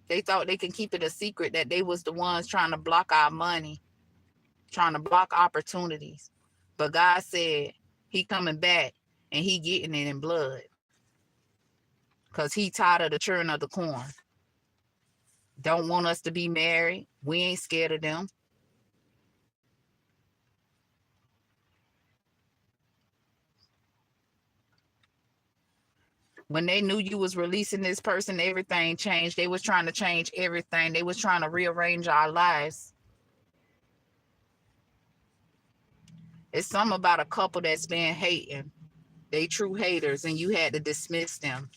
They thought they could keep it a secret that they was the ones trying to block our money, trying to block opportunities. But God said he coming back and he getting it in blood, because he tired of the churn of the corn. Don't want us to be married. We ain't scared of them. When they knew you was releasing this person, everything changed. They was trying to change everything. They was trying to rearrange our lives. It's something about a couple that's been hating. They true haters, and you had to dismiss them.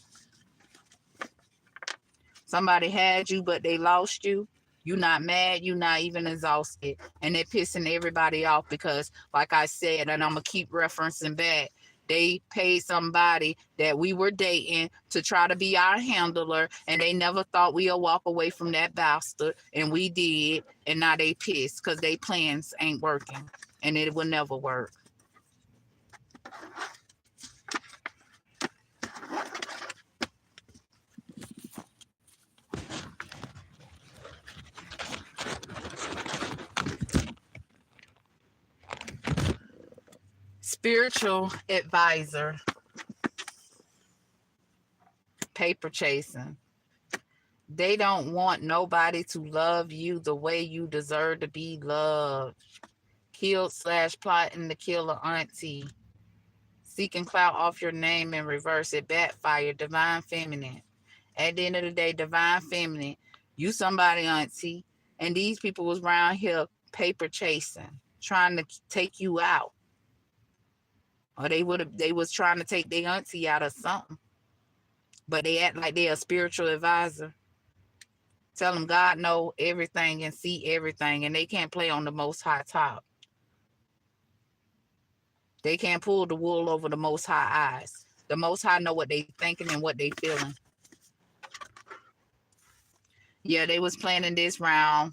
Somebody had you, but they lost you. You not mad, you not even exhausted. And they're pissing everybody off because, like I said, and I'm going to keep referencing back, they paid somebody that we were dating to try to be our handler, and they never thought we'll walk away from that bastard, and we did, and now they pissed because they plans ain't working, and it will never work. Spiritual advisor, paper chasing. They don't want nobody to love you the way you deserve to be loved. Killed / plotting to kill an auntie. Seeking clout off your name in reverse. It backfired. Divine feminine. At the end of the day, divine feminine. You somebody auntie. And these people was around here paper chasing. Trying to take you out. Or they was trying to take their auntie out of something. But they act like they're a spiritual advisor. Tell them God know everything and see everything, and they can't play on the Most High top. They can't pull the wool over the Most High eyes. The Most High know what they thinking and what they feeling. Yeah, they was planning this round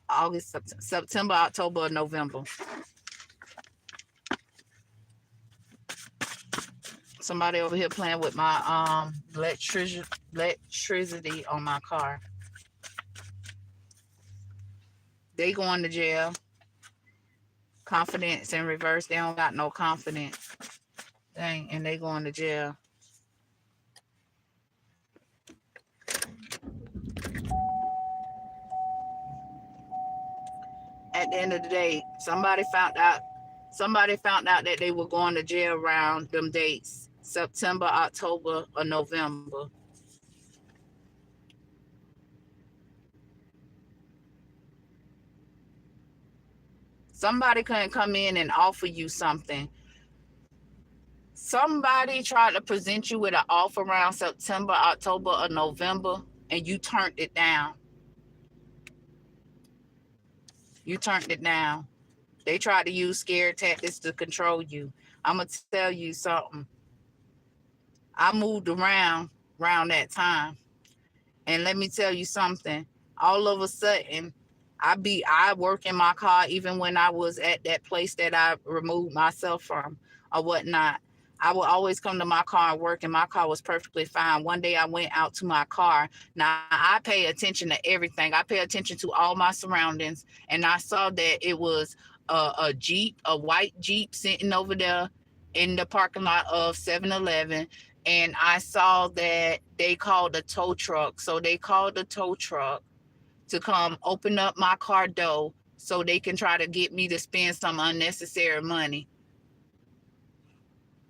August, September, October, or November. Somebody over here playing with my electricity on my car. They going to jail. Confidence in reverse. They don't got no confidence. Dang, and they going to jail. At the end of the day, somebody found out that they were going to jail around them dates. September, October, or November. Somebody couldn't come in and offer you something. Somebody tried to present you with an offer around September, October, or November, and you turned it down. You turned it down. They tried to use scare tactics to control you. I'm going to tell you something. I moved around that time. And let me tell you something. All of a sudden, I work in my car even when I was at that place that I removed myself from or whatnot. I would always come to my car and work, and my car was perfectly fine. One day I went out to my car. Now, I pay attention to everything. I pay attention to all my surroundings, and I saw that it was a Jeep, a white Jeep sitting over there in the parking lot of 7-Eleven. And I saw that they called a tow truck. So they called the tow truck to come open up my car door so they can try to get me to spend some unnecessary money.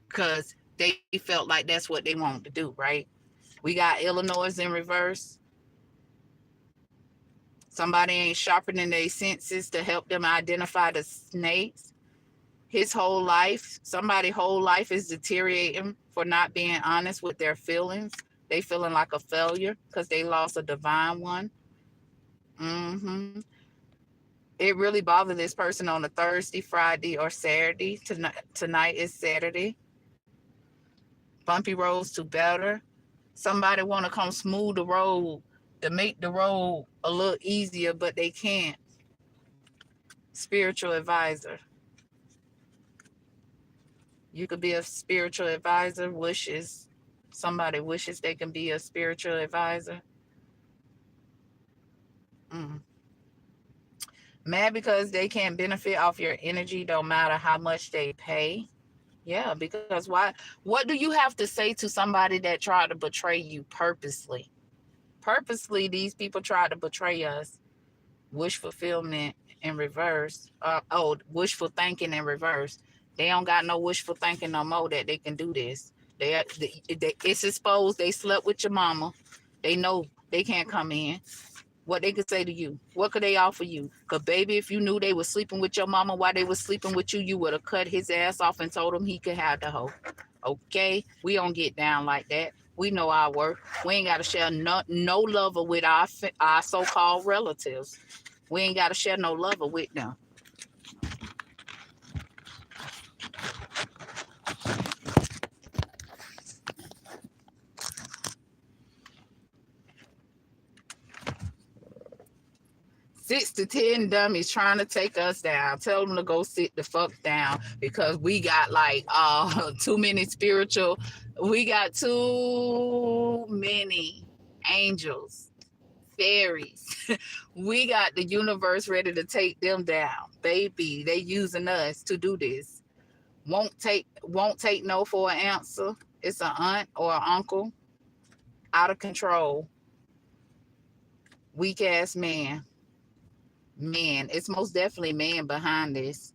Because they felt like that's what they wanted to do, right? We got Illinois in reverse. Somebody ain't sharpening their senses to help them identify the snakes. Somebody's whole life is deteriorating for not being honest with their feelings. They feeling like a failure because they lost a divine one. It really bothered this person on a Thursday, Friday, or Saturday. Tonight is Saturday. Bumpy roads to better. Somebody want to come smooth the road to make the road a little easier, but they can't. Spiritual advisor. You could be a spiritual advisor. Somebody wishes they can be a spiritual advisor. Mad because they can't benefit off your energy, no matter how much they pay. Yeah, because why? What do you have to say to somebody that tried to betray you purposely? Purposely, these people tried to betray us. Wish fulfillment in reverse. Wishful thinking in reverse. They don't got no wishful thinking no more that they can do this. It's exposed. They slept with your mama. They know they can't come in. What they could say to you? What could they offer you? Because, baby, if you knew they was sleeping with your mama while they was sleeping with you, you would have cut his ass off and told him he could have the hoe. Okay? We don't get down like that. We know our worth. We ain't got to share no lover with our so-called relatives. We ain't got to share no lover with them. Six to 10 dummies trying to take us down. Tell them to go sit the fuck down because we got like too many spiritual. We got too many angels, fairies. We got the universe ready to take them down, baby. They using us to do this. Won't take no for an answer. It's an aunt or an uncle. Out of control. Weak ass man. Man, it's most definitely man behind this.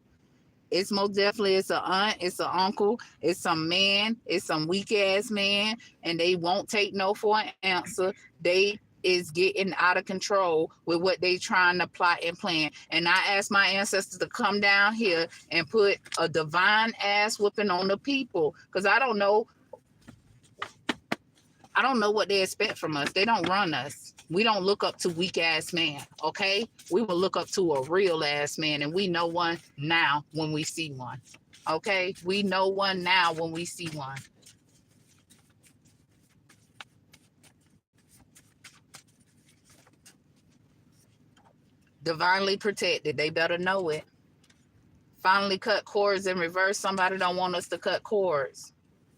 It's most definitely it's an aunt, it's an uncle, it's some man, it's some weak ass man, and they won't take no for an answer. They is getting out of control with what they trying to plot and plan. And I asked my ancestors to come down here and put a divine ass whooping on the people, because I don't know what they expect from us. They don't run us. We don't look up to weak ass man, okay? We will look up to a real ass man, and we know one now when we see one, okay? We know one now when we see one. Divinely protected. They better know it. Finally cut cords in reverse. Somebody don't want us to cut cords.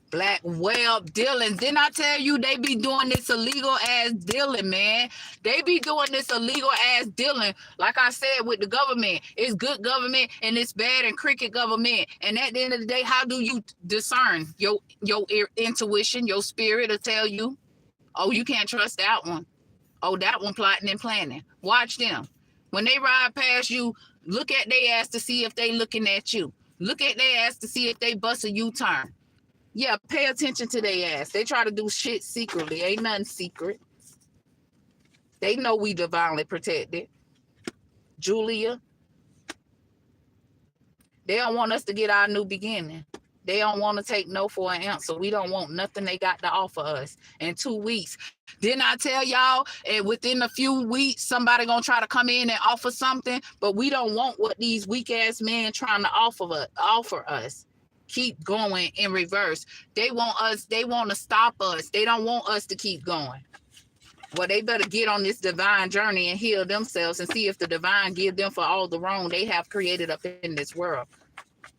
Black web dealing. Didn't I tell you they be doing this illegal ass dealing, man? They be doing this illegal ass dealing. Like I said with the government, it's good government and it's bad and cricket government. And at the end of the day, how do you discern? Your intuition, your spirit will tell you, oh, you can't trust that one. Oh, that one plotting and planning. Watch them. When they ride past you, look at their ass to see if they looking at you. Look at their ass to see if they bust a U-turn. Yeah, pay attention to their ass. They try to do shit secretly. Ain't nothing secret. They know we divinely protected. Julia. They don't want us to get our new beginning. They don't want to take no for an answer. We don't want nothing they got to offer us. In 2 weeks. Didn't I tell y'all? And within a few weeks, somebody gonna try to come in and offer something. But we don't want what these weak ass men trying to offer us. Keep going in reverse. They want to stop us. They don't want us to keep going. Well, they better get on this divine journey and heal themselves and see if the divine give them for all the wrong they have created up in this world.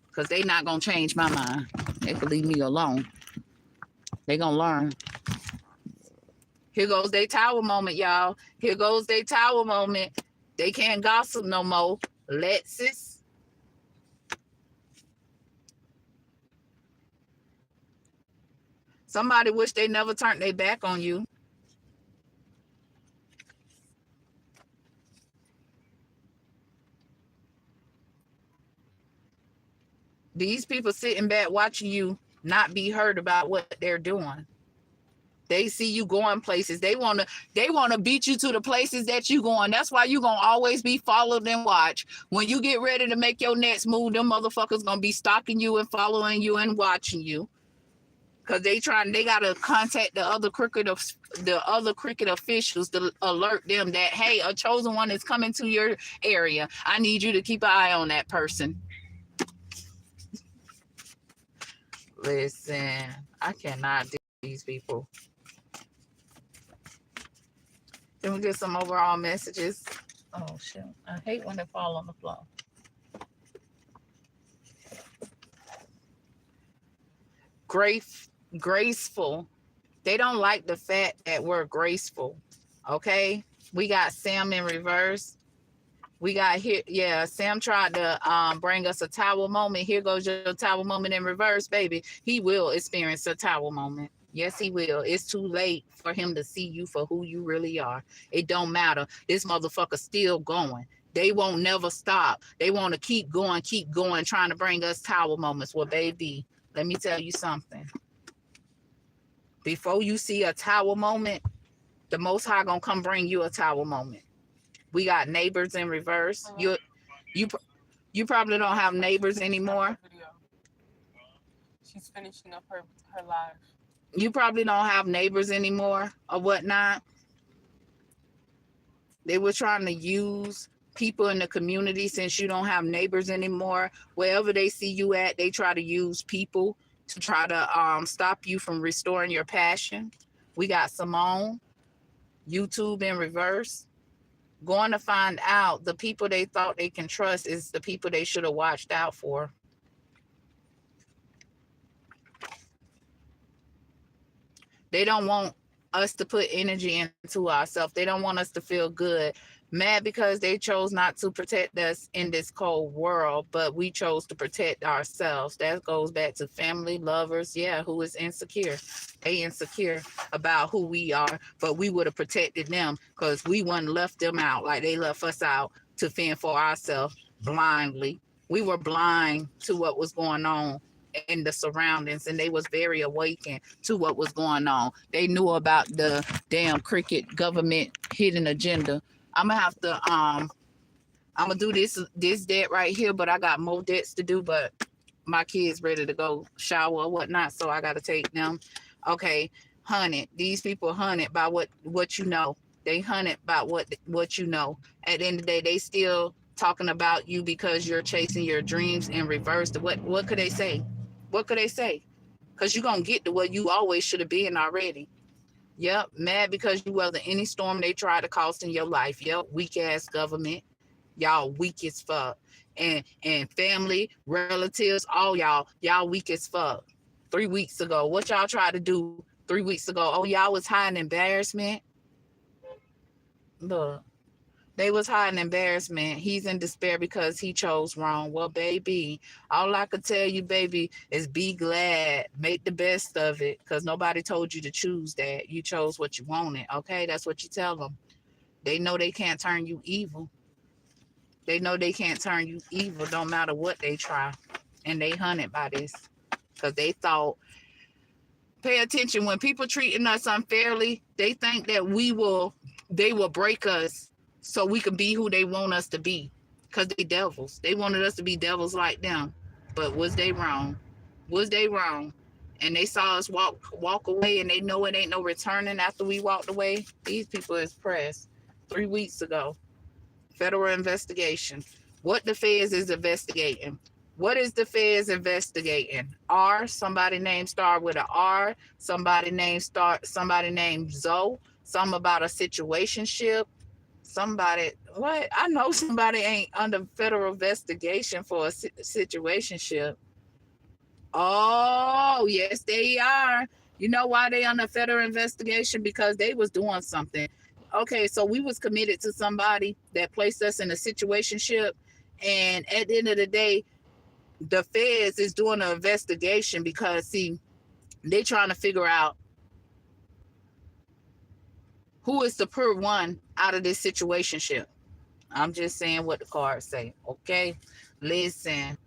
Because they not going to change my mind. They can leave me alone. They going to learn. Here goes their tower moment, y'all. Here goes their tower moment. They can't gossip no more. Lexus. Somebody wish they never turned their back on you. These people sitting back watching you not be heard about what they're doing. They see you going places. They wanna beat you to the places that you going. That's why you gonna always be followed and watched. When you get ready to make your next move, them motherfuckers gonna be stalking you and following you and watching you. Cause they gotta contact the other cricket officials to alert them that, hey, a chosen one is coming to your area. I need you to keep an eye on that person. Listen, I cannot do these people. Then we get some overall messages. Oh shit! I hate when they fall on the floor. Graceful. They don't like the fact that we're graceful. Okay, we got Sam in reverse. We got here, yeah, Sam tried to bring us a tower moment. Here goes your tower moment in reverse, baby. He will experience a tower moment. Yes, he will. It's too late for him to see you for who you really are. It don't matter. This motherfucker's still going. They won't never stop. They want to keep going, trying to bring us tower moments. Well, baby, let me tell you something. Before you see a tower moment, the Most High gonna come bring you a tower moment. We got neighbors in reverse. You you probably don't have neighbors anymore. She's finishing up her live. You probably don't have neighbors anymore or whatnot. They were trying to use people in the community since you don't have neighbors anymore. Wherever they see you at, they try to use people to try to stop you from restoring your passion. We got Simone, YouTube in reverse. Going to find out the people they thought they can trust is the people they should have watched out for. They don't want us to put energy into ourselves. They don't want us to feel good. Mad because they chose not to protect us in this cold world, but we chose to protect ourselves. That goes back to family, lovers, yeah, who is insecure. They insecure about who we are, but we would have protected them because we wouldn't left them out like they left us out to fend for ourselves blindly. We were blind to what was going on in the surroundings, and they was very awakened to what was going on. They knew about the damn cricket government hidden agenda. I'm gonna have to I'm gonna do this debt right here, but I got more debts to do. But my kids ready to go shower or whatnot, so I gotta take them. Okay, hunted. These people hunted by what you know. They hunted by what you know. At the end of the day, they still talking about you because you're chasing your dreams in reverse. What could they say? What could they say? Because you're gonna get to what you always should have been already. Yep, mad because you weather any storm they try to cause in your life. Yep, weak ass government. Y'all weak as fuck. And family, relatives, all y'all weak as fuck. 3 weeks ago, what y'all tried to do 3 weeks ago? Oh, y'all was hiding embarrassment. Look, they was hiding embarrassment. He's in despair because he chose wrong. Well, baby, all I could tell you, baby, is be glad. Make the best of it because nobody told you to choose that. You chose what you wanted. Okay, that's what you tell them. They know they can't turn you evil. They know they can't turn you evil, don't matter what they try. And they hunted by this because they thought, pay attention, when people treating us unfairly, they think that they will break us so we can be who they want us to be because they devils. They wanted us to be devils like them. But was they wrong? Was they wrong? And they saw us walk away and they know it ain't no returning after we walked away. These people is pressed 3 weeks ago. Federal investigation. What the feds is investigating. What is the feds investigating? Somebody named Star with an R, somebody named Zoe, some about a situationship. Somebody, what? I know somebody ain't under federal investigation for a situationship. Oh, yes, they are. You know why they under federal investigation? Because they was doing something. Okay, so we was committed to somebody that placed us in a situationship, and at the end of the day, the feds is doing an investigation because see, they trying to figure out who is the poor one out of this situationship. I'm just saying what the cards say. Okay, listen.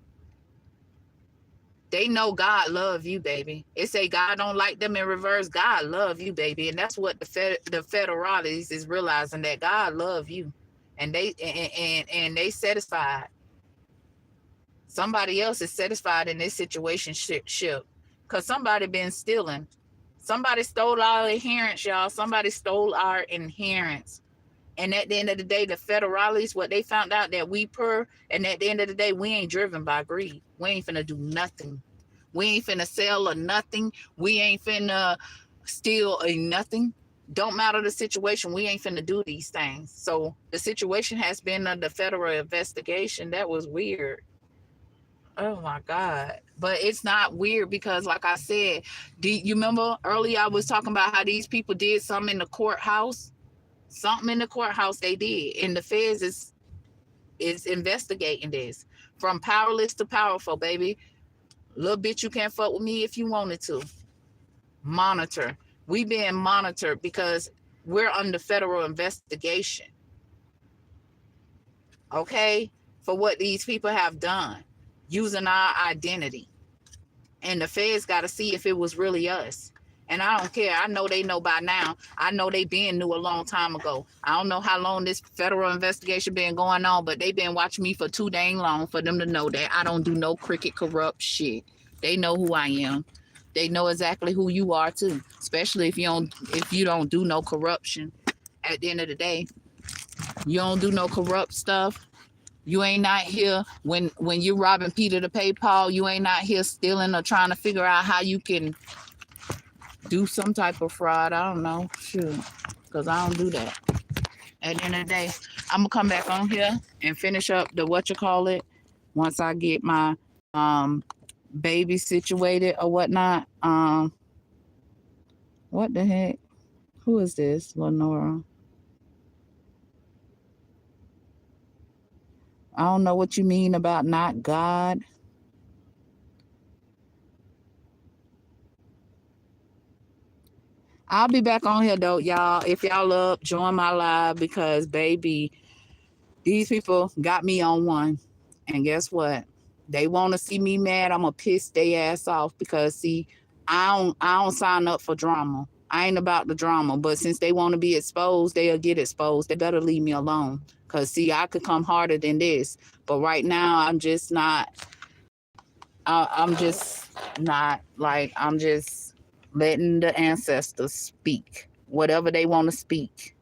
They know God love you, baby. It say God don't like them in reverse. God love you, baby, and that's what the federales is realizing, that God love you, and they satisfied. Somebody else is satisfied in this situation ship because somebody been stealing. Somebody stole our inheritance, y'all. Somebody stole our inheritance. And at the end of the day, the federales, what they found out that we poor, and at the end of the day, we ain't driven by greed. We ain't finna do nothing. We ain't finna sell or nothing. We ain't finna steal or nothing. Don't matter the situation. We ain't finna do these things. So the situation has been under federal investigation. That was weird. Oh my God. But it's not weird because, like I said, you remember earlier I was talking about how these people did something in the courthouse? Something in the courthouse they did. And the feds is investigating this. From powerless to powerful, baby. Little bitch, you can't fuck with me if you wanted to. Monitor. We being monitored because we're under federal investigation. Okay? For what these people have done. Using our identity. And the feds got to see if it was really us. And I don't care. I know they know by now. I know they been knew a long time ago. I don't know how long this federal investigation been going on, but they been watching me for too dang long for them to know that I don't do no cricket corrupt shit. They know who I am. They know exactly who you are too. Especially if you don't do no corruption. At the end of the day, you don't do no corrupt stuff. You ain't not here when you robbing Peter to pay Paul. You ain't not here stealing or trying to figure out how you can do some type of fraud. I don't know. Shoot. Because I don't do that. At the end of the day, I'm going to come back on here and finish up the once I get my baby situated or whatnot. What the heck? Who is this, Lenora? I don't know what you mean about not God. I'll be back on here though, y'all. If y'all up, join my live because baby, these people got me on one. And guess what? They want to see me mad. I'm gonna piss their ass off because see, I don't sign up for drama. I ain't about the drama. But since they want to be exposed, they'll get exposed. They better leave me alone. Cause see, I could come harder than this. But right now, I'm just not. I'm just not like I'm just letting the ancestors speak whatever they want to speak.